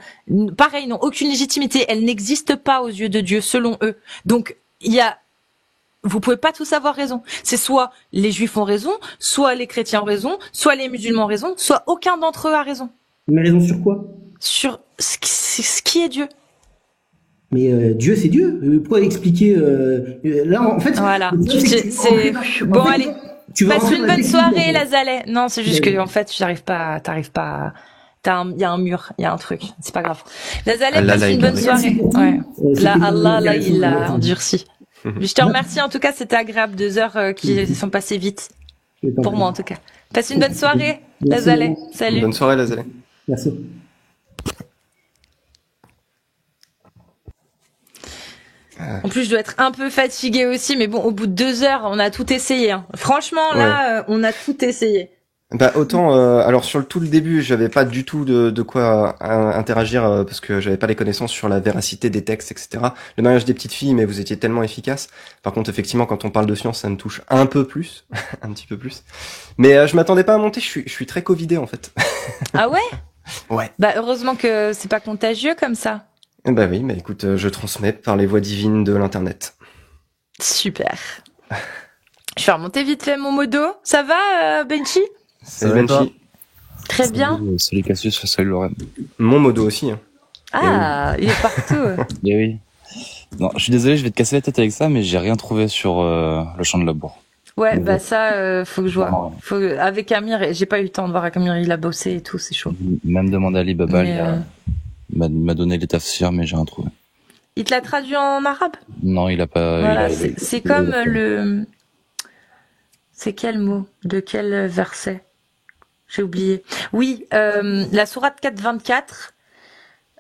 pareil, n'ont aucune légitimité. Elles n'existent pas aux yeux de Dieu, selon eux. Donc, vous pouvez pas tous avoir raison. C'est soit les juifs ont raison, soit les chrétiens ont raison, soit les musulmans ont raison, soit aucun d'entre eux a raison. Mais raison sur quoi? Sur ce qui est Dieu. Mais Dieu, c'est Dieu. Pourquoi expliquer là, en fait. Voilà. Bon, allez. Passe une bonne soirée, Lazaleh. Non, c'est juste que en fait, t'arrives pas. Il y a un mur, il y a un truc. C'est pas grave. Lazaleh, passe une bonne soirée. Ouais. Là, Allah, là, il l'a endurci. Je te remercie. En tout cas, c'était agréable. 2 heures qui sont passées vite. Pour moi, en tout cas. Passe une bonne soirée, Lazaleh. Salut. Bonne soirée, Lazaleh. Merci. En plus, je dois être un peu fatiguée aussi, mais bon, au bout de 2 heures, on a tout essayé. Hein. Franchement, là, on a tout essayé. Bah autant, alors sur tout le début, j'avais pas du tout de quoi interagir parce que j'avais pas les connaissances sur la véracité des textes, etc. Le mariage des petites filles, mais vous étiez tellement efficace. Par contre, effectivement, quand on parle de science, ça me touche un peu plus, un petit peu plus. Mais je m'attendais pas à monter. Je suis très covidé en fait. Ah ouais? Ouais. Bah heureusement que c'est pas contagieux comme ça. Bah oui, mais écoute, je transmets par les voies divines de l'internet. Super. Je vais remonter vite fait mon modo. Ça va, Benchi? Salut Benchi. Très bien. Salut Cassius, salut Lorraine. Mon modo aussi. Hein. Ah, il est partout. Eh oui. Non, je suis désolé, je vais te casser la tête avec ça, mais j'ai rien trouvé sur le champ de labour. Ouais, bah ça, faut que je vois. Avec Amir, j'ai pas eu le temps de voir avec Amir, il a bossé et tout, c'est chaud. Même demandé à Ali Baba, Mais, il m'a donné les tafsirs, mais j'ai rien trouvé. Il te l'a traduit en arabe? Non, il a pas. Voilà, c'est comme le. C'est quel mot? De quel verset? J'ai oublié. Oui, la sourate 424.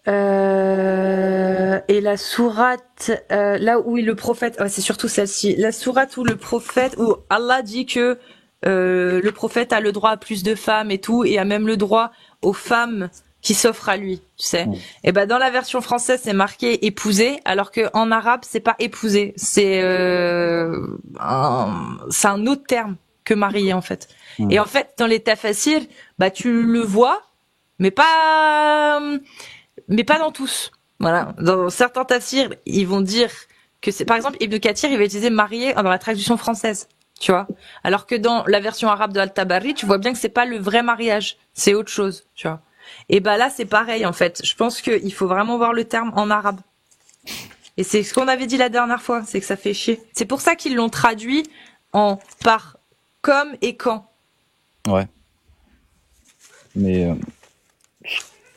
Et la sourate là où le prophète, c'est surtout celle-ci, la sourate où le prophète, où Allah dit que le prophète a le droit à plus de femmes et tout, et a même le droit aux femmes qui s'offrent à lui, tu sais. Et ben dans la version française c'est marqué épouser, alors que en arabe c'est pas épouser, c'est un autre terme que marier en fait. Et en fait dans les tafassirs, bah tu le vois, mais pas dans tous. Voilà. Dans certains tafsirs, ils vont dire que c'est, par exemple, Ibn Kathir, il va utiliser marié dans la traduction française. Tu vois? Alors que dans la version arabe de Al-Tabari, tu vois bien que c'est pas le vrai mariage. C'est autre chose, tu vois. Et bah là, c'est pareil, en fait. Je pense qu'il faut vraiment voir le terme en arabe. Et c'est ce qu'on avait dit la dernière fois, c'est que ça fait chier. C'est pour ça qu'ils l'ont traduit par comme et quand. Ouais. Mais,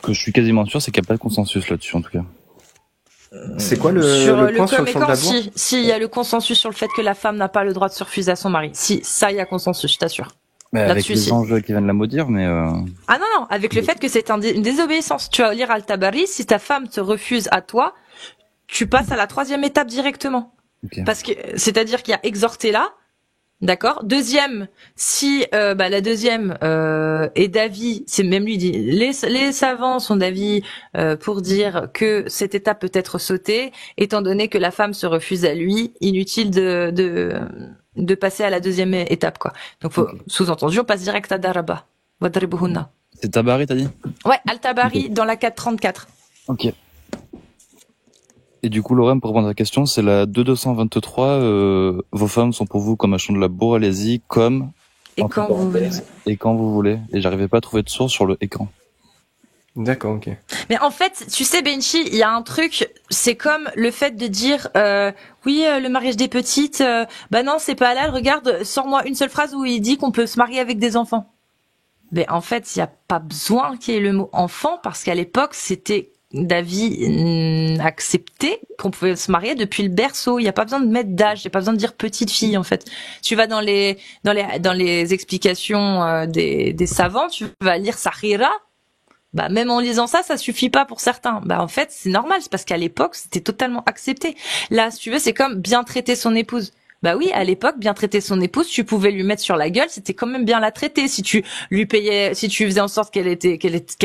que je suis quasiment sûr, c'est qu'il n'y a pas de consensus là-dessus, en tout cas. C'est quoi le point sur le champ de labour? Si, il y a le consensus sur le fait que la femme n'a pas le droit de se refuser à son mari. Si, ça, il y a consensus, je t'assure. Avec les enjeux qui viennent la maudire, mais Ah non, avec le fait que c'est une désobéissance. Tu vas lire Al-Tabari, si ta femme te refuse à toi, tu passes à la 3e étape directement. Okay. Parce que, c'est-à-dire qu'il y a exhorté là, D'accord. Deuxième, si la deuxième est d'avis, c'est même lui dit, les savants sont d'avis pour dire que cette étape peut être sautée, étant donné que la femme se refuse à lui, inutile de passer à la deuxième étape, quoi. Donc, sous-entendu, on passe direct à daraba. Wadribuhunna. C'est Tabari, t'as dit? Ouais, Al-Tabari dans la 434. Ok. Et du coup, Lorraine, pour répondre à la question, c'est la 2223. Vos femmes sont pour vous comme un champ de labour, allez-y, comme... Et quand vous voulez. Et quand vous voulez. Et j'arrivais pas à trouver de source sur le écran. D'accord, ok. Mais en fait, tu sais, Benchi, il y a un truc, c'est comme le fait de dire, oui, le mariage des petites, non, c'est pas halal, regarde, sors-moi une seule phrase où il dit qu'on peut se marier avec des enfants. Mais en fait, il n'y a pas besoin qu'il y ait le mot enfant, parce qu'à l'époque, c'était d'avis accepté qu'on pouvait se marier depuis le berceau. Il n'y a pas besoin de mettre d'âge, il n'y a pas besoin de dire petite fille, en fait. Tu vas dans les explications des savants, tu vas lire Sahira. Même en lisant ça, ça suffit pas pour certains. En fait, c'est normal, c'est parce qu'à l'époque, c'était totalement accepté. Là, si tu veux, c'est comme bien traiter son épouse. Oui, à l'époque, bien traiter son épouse, tu pouvais lui mettre sur la gueule, c'était quand même bien la traiter. Si tu lui payais, si tu faisais en sorte qu'elle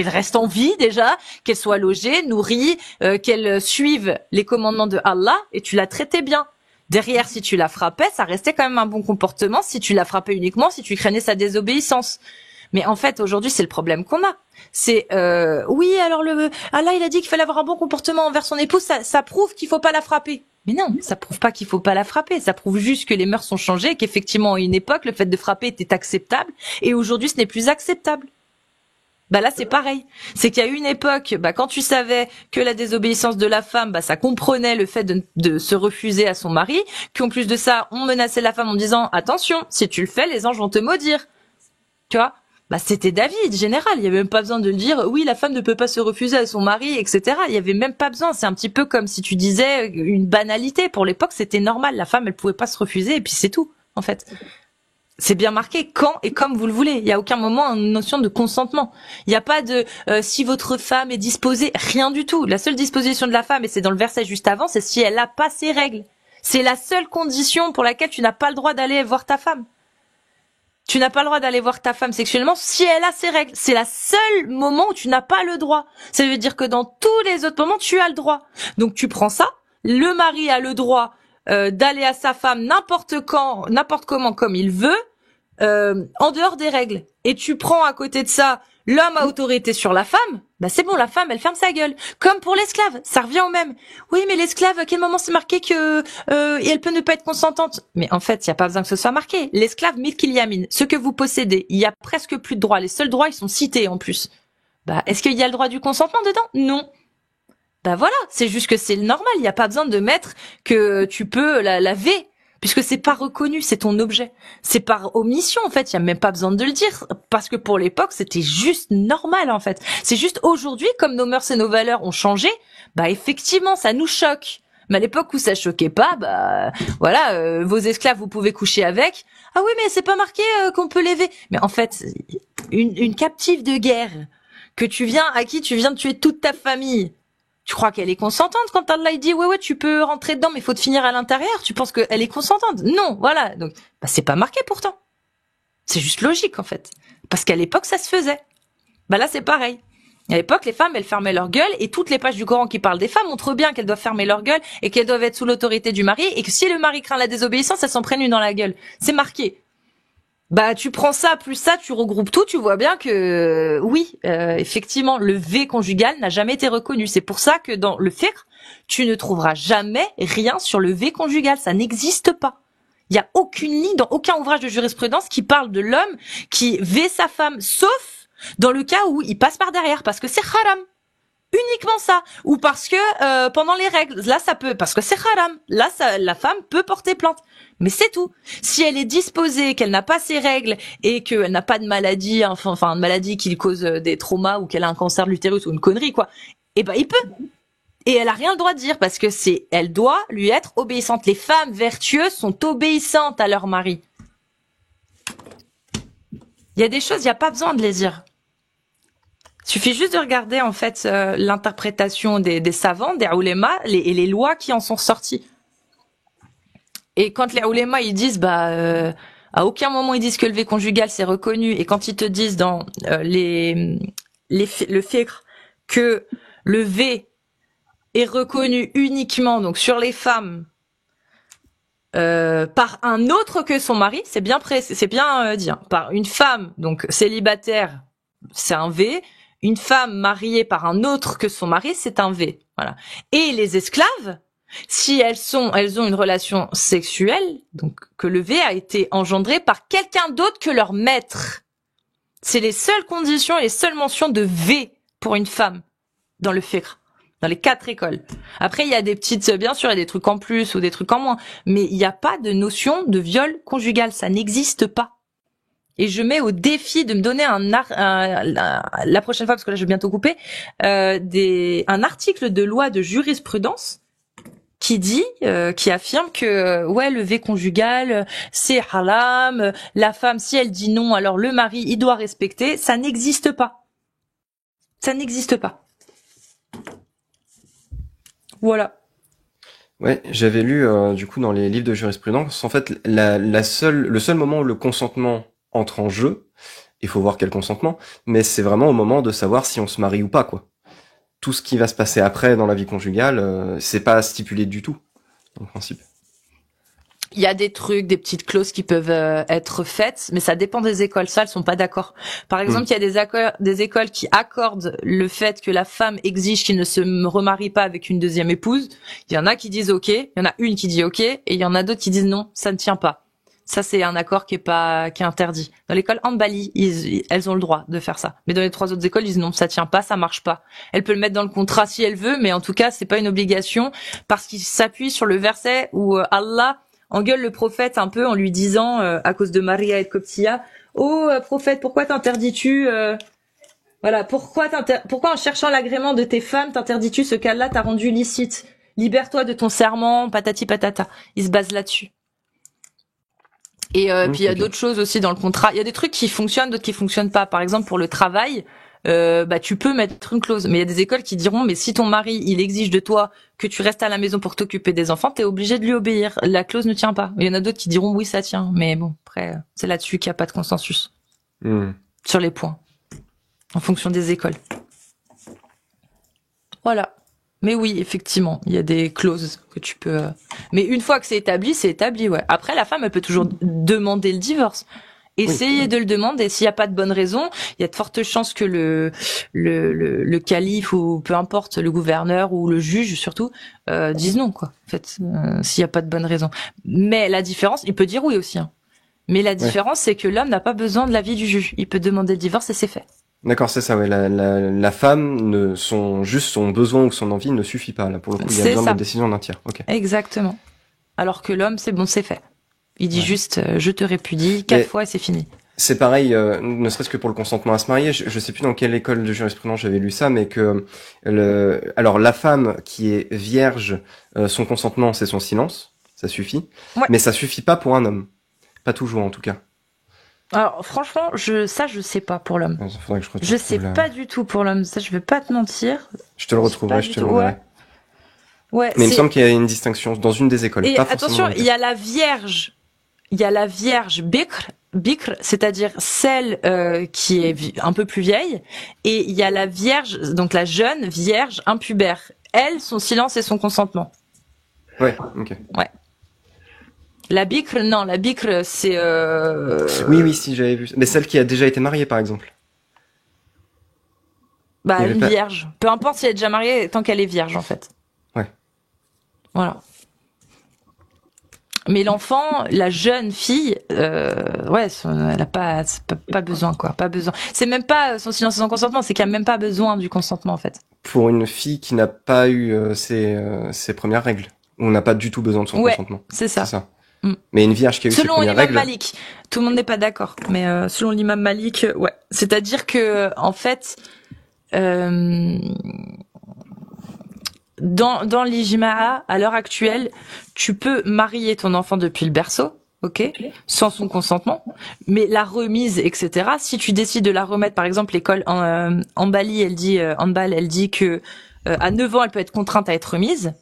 reste en vie déjà, qu'elle soit logée, nourrie, qu'elle suive les commandements de Allah, et tu la traitais bien. Derrière, si tu la frappais, ça restait quand même un bon comportement. Si tu la frappais uniquement, si tu craignais sa désobéissance. Mais en fait, aujourd'hui, c'est le problème qu'on a. C'est oui, alors Allah, il a dit qu'il fallait avoir un bon comportement envers son épouse, ça prouve qu'il faut pas la frapper. Mais non, ça prouve pas qu'il faut pas la frapper, ça prouve juste que les mœurs sont changées et qu'effectivement, à une époque, le fait de frapper était acceptable et aujourd'hui, ce n'est plus acceptable. Là, c'est pareil. C'est qu'il y a eu une époque, quand tu savais que la désobéissance de la femme, ça comprenait le fait de se refuser à son mari, qu'en plus de ça, on menaçait la femme en disant, attention, si tu le fais, les anges vont te maudire. Tu vois? C'était d'avis général. Il y avait même pas besoin de le dire. Oui, la femme ne peut pas se refuser à son mari, etc. Il y avait même pas besoin. C'est un petit peu comme si tu disais une banalité. Pour l'époque, c'était normal. La femme, elle pouvait pas se refuser et puis c'est tout, en fait. C'est bien marqué quand et comme vous le voulez. Il y a aucun moment une notion de consentement. Il n'y a pas de si votre femme est disposée, rien du tout. La seule disposition de la femme, et c'est dans le verset juste avant, c'est si elle a pas ses règles. C'est la seule condition pour laquelle tu n'as pas le droit d'aller voir ta femme. Tu n'as pas le droit d'aller voir ta femme sexuellement si elle a ses règles. C'est la seule moment où tu n'as pas le droit. Ça veut dire que dans tous les autres moments, tu as le droit. Donc tu prends ça. Le mari a le droit d'aller à sa femme n'importe quand, n'importe comment, comme il veut, en dehors des règles. Et tu prends à côté de ça, l'homme a autorité sur la femme. C'est bon, la femme, elle ferme sa gueule. Comme pour l'esclave, ça revient au même. Oui, mais l'esclave, à quel moment c'est marqué que elle peut ne pas être consentante? Mais en fait, il y a pas besoin que ce soit marqué. L'esclave, milkil yamin, ce que vous possédez, il y a presque plus de droits. Les seuls droits, ils sont cités en plus. Est-ce qu'il y a le droit du consentement dedans? Non. Voilà, c'est juste que c'est normal. Il y a pas besoin de mettre que tu peux la laver. Puisque c'est pas reconnu, c'est ton objet. C'est par omission, en fait. Il y a même pas besoin de le dire. Parce que pour l'époque, c'était juste normal, en fait. C'est juste aujourd'hui, comme nos mœurs et nos valeurs ont changé, effectivement, ça nous choque. Mais à l'époque où ça choquait pas, vos esclaves, vous pouvez coucher avec. Ah oui, mais c'est pas marqué qu'on peut l'élever. Mais en fait, une captive de guerre, à qui tu viens de tuer toute ta famille, tu crois qu'elle est consentante quand Allah dit ouais tu peux rentrer dedans mais faut te finir à l'intérieur? Tu penses qu'elle est consentante? Non, voilà. Donc c'est pas marqué pourtant. C'est juste logique en fait. Parce qu'à l'époque ça se faisait. Là c'est pareil. À l'époque les femmes elles fermaient leur gueule et toutes les pages du Coran qui parlent des femmes montrent bien qu'elles doivent fermer leur gueule et qu'elles doivent être sous l'autorité du mari et que si le mari craint la désobéissance elles s'en prennent une dans la gueule. C'est marqué. Tu prends ça plus ça, tu regroupes tout, tu vois bien que oui, effectivement, le V conjugal n'a jamais été reconnu. C'est pour ça que dans le fiqh, tu ne trouveras jamais rien sur le V conjugal, ça n'existe pas. Il y a aucune ligne dans aucun ouvrage de jurisprudence qui parle de l'homme qui V sa femme, sauf dans le cas où il passe par derrière parce que c'est haram. Uniquement ça, ou parce que pendant les règles, là ça peut, parce que c'est haram, là la femme peut porter plainte, mais c'est tout. Si elle est disposée, qu'elle n'a pas ses règles et qu'elle n'a pas de maladie, enfin une maladie qui lui cause des traumas ou qu'elle a un cancer de l'utérus ou une connerie quoi, il peut. Et elle a rien le droit de dire parce que elle doit lui être obéissante. Les femmes vertueuses sont obéissantes à leur mari. Il y a des choses, il n'y a pas besoin de les dire. Il suffit juste de regarder en fait l'interprétation des savants, des oulémas et les lois qui en sont sorties. Et quand les oulémas ils disent À aucun moment ils disent que le V conjugal c'est reconnu, et quand ils te disent dans le fiqh que le V est reconnu uniquement donc sur les femmes par un autre que son mari, c'est bien dit, hein. Par une femme donc célibataire, c'est un V. Une femme mariée par un autre que son mari, c'est un V. Voilà. Et les esclaves, si elles ont une relation sexuelle, donc que le V a été engendré par quelqu'un d'autre que leur maître. C'est les seules conditions et les seules mentions de V pour une femme dans le fiqh, dans les 4 écoles. Après, il y a des petites, bien sûr, il y a des trucs en plus ou des trucs en moins, mais il n'y a pas de notion de viol conjugal, ça n'existe pas. Et je mets au défi de me donner la prochaine fois, parce que là je vais bientôt couper, un article de loi de jurisprudence qui affirme que le V conjugal c'est haram, la femme si elle dit non alors le mari il doit respecter, ça n'existe pas. Ça n'existe pas. Voilà. Ouais, j'avais lu du coup dans les livres de jurisprudence, en fait le seul moment où le consentement entre en jeu, il faut voir quel consentement, mais c'est vraiment au moment de savoir si on se marie ou pas, quoi. Tout ce qui va se passer après dans la vie conjugale, c'est pas stipulé du tout, en principe. Il y a des trucs, des petites clauses qui peuvent être faites, mais ça dépend des écoles. Ça, elles sont pas d'accord. Par exemple, il y a des écoles qui accordent le fait que la femme exige qu'il ne se remarie pas avec une deuxième épouse. Il y en a qui disent OK, il y en a une qui dit OK, et il y en a d'autres qui disent non, ça ne tient pas. Ça, c'est un accord qui est interdit. Dans l'école Hanbali, elles ont le droit de faire ça. Mais dans les 3 autres écoles, ils disent non, ça tient pas, ça marche pas. Elle peut le mettre dans le contrat si elle veut, mais en tout cas, c'est pas une obligation parce qu'il s'appuie sur le verset où Allah engueule le prophète un peu en lui disant, à cause de Maria et de Coptia, oh prophète, pourquoi t'interdis-tu pourquoi en cherchant l'agrément de tes femmes t'interdis-tu ce qu'Allah t'a rendu licite? Libère-toi de ton serment, patati patata. Il se base là-dessus. Et puis il y a d'autres choses aussi dans le contrat. Il y a des trucs qui fonctionnent, d'autres qui fonctionnent pas. Par exemple, pour le travail, tu peux mettre une clause. Mais il y a des écoles qui diront, mais si ton mari, il exige de toi que tu restes à la maison pour t'occuper des enfants, t'es obligé de lui obéir. La clause ne tient pas. Il y en a d'autres qui diront, oui, ça tient. Mais bon, après, c'est là-dessus qu'il n'y a pas de consensus. Sur les points. En fonction des écoles. Voilà. Mais oui, effectivement, il y a des clauses que tu peux... Mais une fois que c'est établi, ouais. Après, la femme, elle peut toujours demander le divorce. Essayer de le demander. S'il n'y a pas de bonne raison, il y a de fortes chances que le calife ou peu importe, le gouverneur ou le juge surtout, dise non, quoi. En fait, s'il n'y a pas de bonne raison. Mais la différence, il peut dire oui aussi, hein. Mais la différence, c'est que l'homme n'a pas besoin de l'avis du juge. Il peut demander le divorce et c'est fait. D'accord, c'est ça, ouais. La femme, son besoin ou son envie ne suffit pas. Là, pour le coup, il y a besoin de la décision d'un tiers. Okay. Exactement. Alors que l'homme, c'est bon, c'est fait. Il dit juste, je te répudie 4 fois et c'est fini. C'est pareil, ne serait-ce que pour le consentement à se marier. Je sais plus dans quelle école de jurisprudence j'avais lu ça, mais que alors la femme qui est vierge, son consentement, c'est son silence. Ça suffit. Ouais. Mais ça suffit pas pour un homme. Pas toujours, en tout cas. Alors franchement, je sais pas pour l'homme. Je sais pas du tout pour l'homme. Ça, je vais pas te mentir. Je te le retrouverai, je te le retrouverai. Ouais. Mais il me semble qu'il y a une distinction dans une des écoles. Et pas attention, il y a la vierge bikr, c'est-à-dire celle qui est un peu plus vieille, et il y a la vierge, donc la jeune vierge impubère. Elle, son silence et son consentement. Ouais, ok. Ouais. La bikr, c'est... Oui, si, j'avais vu. Mais celle qui a déjà été mariée, par exemple. Une vierge. Peu importe si elle est déjà mariée, tant qu'elle est vierge, en fait. Ouais. Voilà. Mais l'enfant, la jeune fille, elle a pas besoin, quoi. Pas besoin. C'est même pas son silence et son consentement, c'est qu'elle a même pas besoin du consentement, en fait. Pour une fille qui n'a pas eu ses premières règles. On n'a pas du tout besoin de son consentement. C'est ça. Mais une vierge qui a eu ses premières règles... Selon l'imam Malik, tout le monde n'est pas d'accord, mais selon l'imam Malik, ouais. C'est-à-dire que, en fait, dans l'ijma'a, à l'heure actuelle, tu peux marier ton enfant depuis le berceau, ok, sans son consentement, mais la remise, etc. Si tu décides de la remettre, par exemple, l'école Hanbali, elle dit que à 9 ans, elle peut être contrainte à être remise.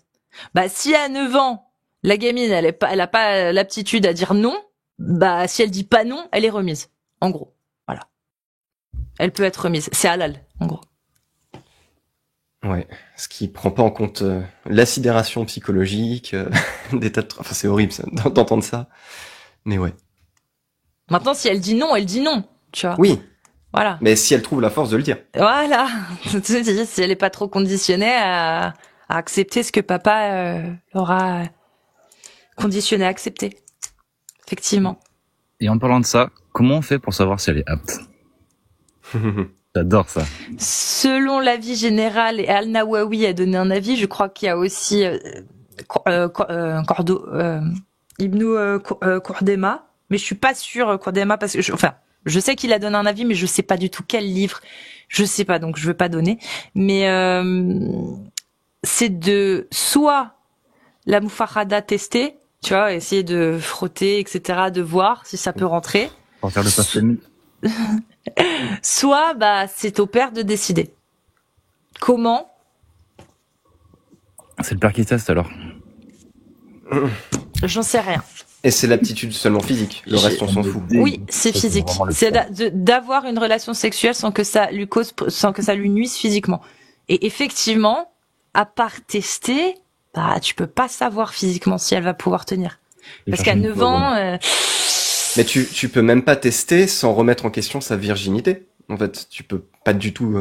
Bah, si à 9 ans, la gamine, elle a pas l'aptitude à dire non, bah si elle dit pas non, elle est remise. En gros, voilà. Elle peut être remise. C'est halal, en gros. Ouais, ce qui prend pas en compte l'assidération psychologique, des tas de... Enfin, c'est horrible ça, d'entendre ça. Mais ouais. Maintenant, si elle dit non, elle dit non. Tu vois. Oui, Voilà. mais si elle trouve la force de le dire. Voilà. Si elle est pas trop conditionnée à accepter ce que papa l'aura conditionné à accepter. Effectivement. Et en parlant de ça, comment on fait pour savoir si elle est apte? J'adore ça. Selon l'avis général, et Al-Nawawi a donné un avis, je crois qu'il y a aussi Ibn Qudama, mais je suis pas sûre Qudama parce que je sais qu'il a donné un avis, mais je sais pas du tout quel livre. Je sais pas, donc je veux pas donner. Mais c'est de soit la mufarrada tester, tu vois, essayer de frotter, etc., de voir si ça peut rentrer. Pour faire le pastel. Soit, bah, c'est au père de décider. Comment? C'est le père qui teste alors. J'en sais rien. Et c'est l'aptitude seulement physique, le reste on s'en fout. Oui, c'est physique. C'est d'avoir une relation sexuelle sans que ça lui nuise physiquement. Et effectivement, à part tester, bah, tu peux pas savoir physiquement si elle va pouvoir tenir. Parce qu'à 9 ans, Mais tu peux même pas tester sans remettre en question sa virginité. En fait, tu peux pas du tout...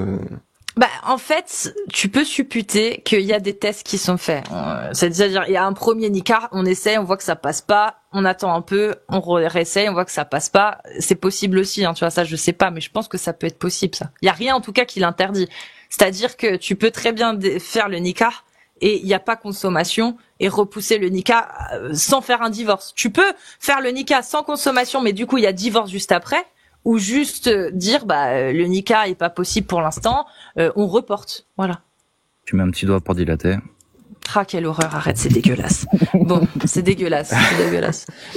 Bah, en fait, tu peux supputer qu'il y a des tests qui sont faits. C'est-à-dire, il y a un premier nikah, on essaie, on voit que ça passe pas, on attend un peu, on réessaye, on voit que ça passe pas. C'est possible aussi, hein, tu vois, ça je sais pas, mais je pense que ça peut être possible, ça. Il y a rien en tout cas qui l'interdit. C'est-à-dire que tu peux très bien faire le nikah et il n'y a pas consommation et repousser le nikah sans faire un divorce. Tu peux faire le nikah sans consommation, mais du coup il y a divorce juste après. Ou juste dire bah le nikah est pas possible pour l'instant, on reporte, voilà. Tu mets un petit doigt pour dilater. Ah, quelle horreur, arrête, c'est dégueulasse. Bon, c'est dégueulasse.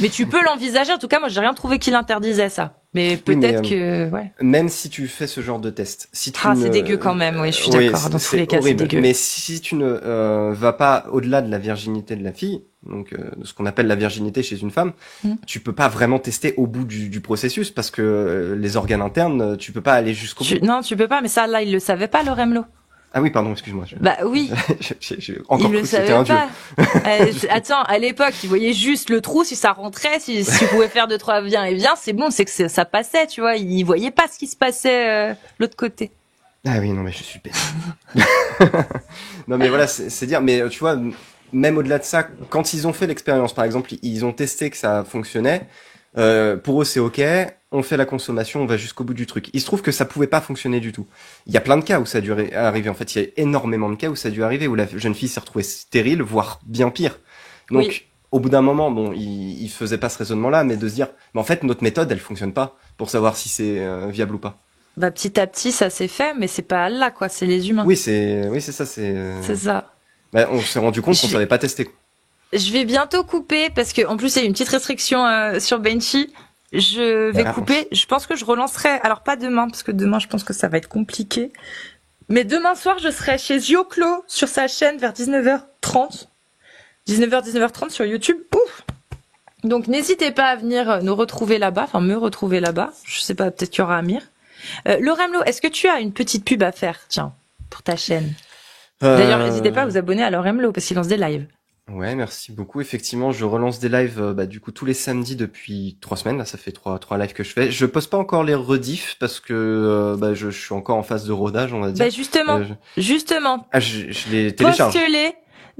Mais tu peux l'envisager, en tout cas moi j'ai rien trouvé qui l'interdisait ça. Mais peut-être que ouais. Même si tu fais ce genre de test, si tu c'est dégueu quand même, oui, je suis d'accord, dans tous les cas horrible. c'est dégueu. Mais si tu ne vas pas au-delà de la virginité de la fille, donc de ce qu'on appelle la virginité chez une femme, tu peux pas vraiment tester au bout du processus parce que les organes internes, tu peux pas aller jusqu'au bout. Non, tu peux pas, mais ça là il le savait pas, Loremlo. Ah oui, pardon, excuse-moi. Bah oui. J'ai encore cru que c'était un dieu. Attends, à l'époque, il voyait juste le trou, si ça rentrait, si tu pouvais faire 2-3 viens et viens, c'est bon, c'est que ça passait, tu vois. Il voyait pas ce qui se passait l'autre côté. Ah oui, non mais je suis bête. Non mais voilà, c'est dire, mais tu vois, même au-delà de ça, quand ils ont fait l'expérience, par exemple, ils ont testé que ça fonctionnait, pour eux c'est ok, on fait la consommation, on va jusqu'au bout du truc. Il se trouve que ça pouvait pas fonctionner du tout. Il y a plein de cas où ça a dû arriver. En fait, il y a énormément de cas où ça a dû arriver, où la jeune fille s'est retrouvée stérile, voire bien pire. Donc, oui. Au bout d'un moment, bon, il faisait pas ce raisonnement-là, mais de se dire, mais en fait, notre méthode, elle fonctionne pas pour savoir si c'est viable ou pas. Bah, petit à petit, ça s'est fait, mais c'est pas Allah, quoi, c'est les humains. Oui, c'est ça, C'est ça. Bah, on s'est rendu compte qu'on savait pas tester. Je vais bientôt couper parce que en plus il y a une petite restriction sur Benchy. Je vais couper. Je pense que je relancerai. Alors pas demain parce que demain je pense que ça va être compliqué. Mais demain soir je serai chez Zioclo sur sa chaîne vers 19h30. 19h30 sur YouTube. Ouf. Donc n'hésitez pas à venir nous retrouver là-bas, enfin me retrouver là-bas. Je sais pas, peut-être qu'il y aura Amir. Loremlo, est-ce que tu as une petite pub à faire, tiens, pour ta chaîne? D'ailleurs, n'hésitez pas à vous abonner à Loremlo parce qu'il lance des lives. Ouais, merci beaucoup. Effectivement, je relance des lives du coup tous les samedis depuis 3 semaines. Là, ça fait trois lives que je fais. Je poste pas encore les rediffs parce que je suis encore en phase de rodage, on va dire. Bah justement. Ah, je les télécharge. Poste-les.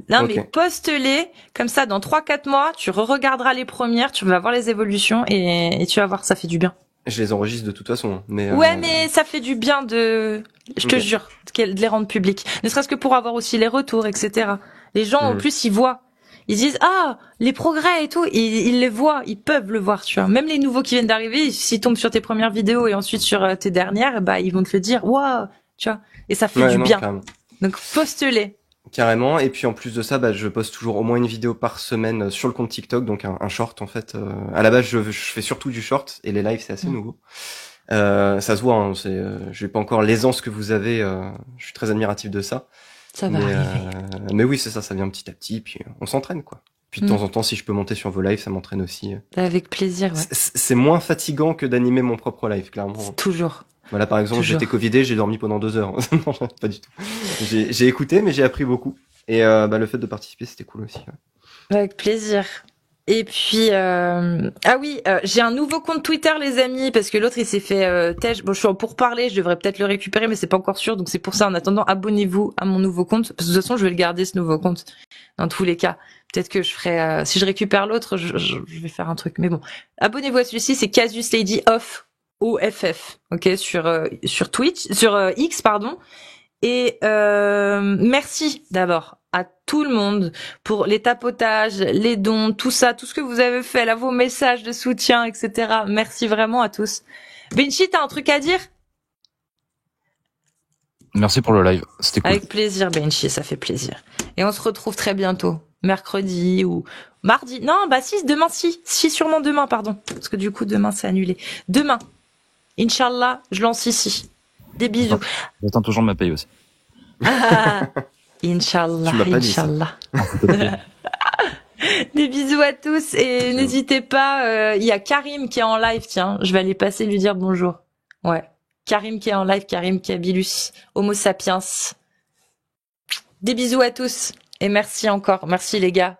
Non Okay. mais poste-les. Comme ça, dans 3-4 mois, tu re-regarderas les premières, tu vas voir les évolutions et tu vas voir, ça fait du bien. Je les enregistre de toute façon. Mais ouais, mais ça fait du bien je te jure, de les rendre publics. Ne serait-ce que pour avoir aussi les retours, etc. Les gens, en plus, ils voient. Ils disent, les progrès et tout, ils les voient, ils peuvent le voir, tu vois. Même les nouveaux qui viennent d'arriver, s'ils tombent sur tes premières vidéos et ensuite sur tes dernières, bah, ils vont te le dire, waouh, tu vois. Et ça fait du bien. Carrément. Donc, poste-les. Carrément. Et puis, en plus de ça, je poste toujours au moins une vidéo par semaine sur le compte TikTok, donc un short, en fait. À la base, je fais surtout du short et les lives, c'est assez nouveau. Ça se voit, hein, j'ai pas encore l'aisance que vous avez, je suis très admiratif de ça. Ça va arriver. Mais oui, c'est ça vient petit à petit, puis on s'entraîne, quoi. Puis de temps en temps, si je peux monter sur vos lives, ça m'entraîne aussi. Avec plaisir, ouais. C'est moins fatigant que d'animer mon propre live, clairement. Toujours. Voilà, par exemple, Toujours. j'étais covidé, j'ai dormi pendant 2 heures. Non, pas du tout. J'ai écouté, mais j'ai appris beaucoup. Et le fait de participer, c'était cool aussi. Ouais. Avec plaisir. Et puis j'ai un nouveau compte Twitter, les amis, parce que l'autre il s'est fait têche. Bon, je suis en pourparlers, je devrais peut-être le récupérer, mais c'est pas encore sûr, donc c'est pour ça. En attendant, abonnez-vous à mon nouveau compte, parce que de toute façon, je vais le garder ce nouveau compte dans tous les cas. Peut-être que je ferai, si je récupère l'autre, je vais faire un truc. Mais bon, abonnez-vous à celui-ci, c'est Casus Lady Off, OFF, ok, sur Twitch, sur X, pardon. Et merci d'abord à tout le monde pour les tapotages, les dons, tout ça, tout ce que vous avez fait, là, vos messages de soutien, etc. Merci vraiment à tous. Vinci, t'as un truc à dire? Merci pour le live, c'était cool. Avec plaisir, Benchi, ça fait plaisir. Et on se retrouve très bientôt, mercredi ou mardi. Non, bah si, demain, si, sûrement demain, pardon, parce que du coup demain c'est annulé. Demain, Inch'Allah, je lance ici. Des bisous. J'attends toujours ma paye aussi. Inch'Allah, Tu m'as pas dit ça. Inch'Allah. Des bisous à tous et n'hésitez pas, il y a Karim qui est en live, tiens, je vais aller passer lui dire bonjour. Ouais. Karim qui est en live, Karim Kabilus, Homo sapiens. Des bisous à tous et merci encore. Merci les gars.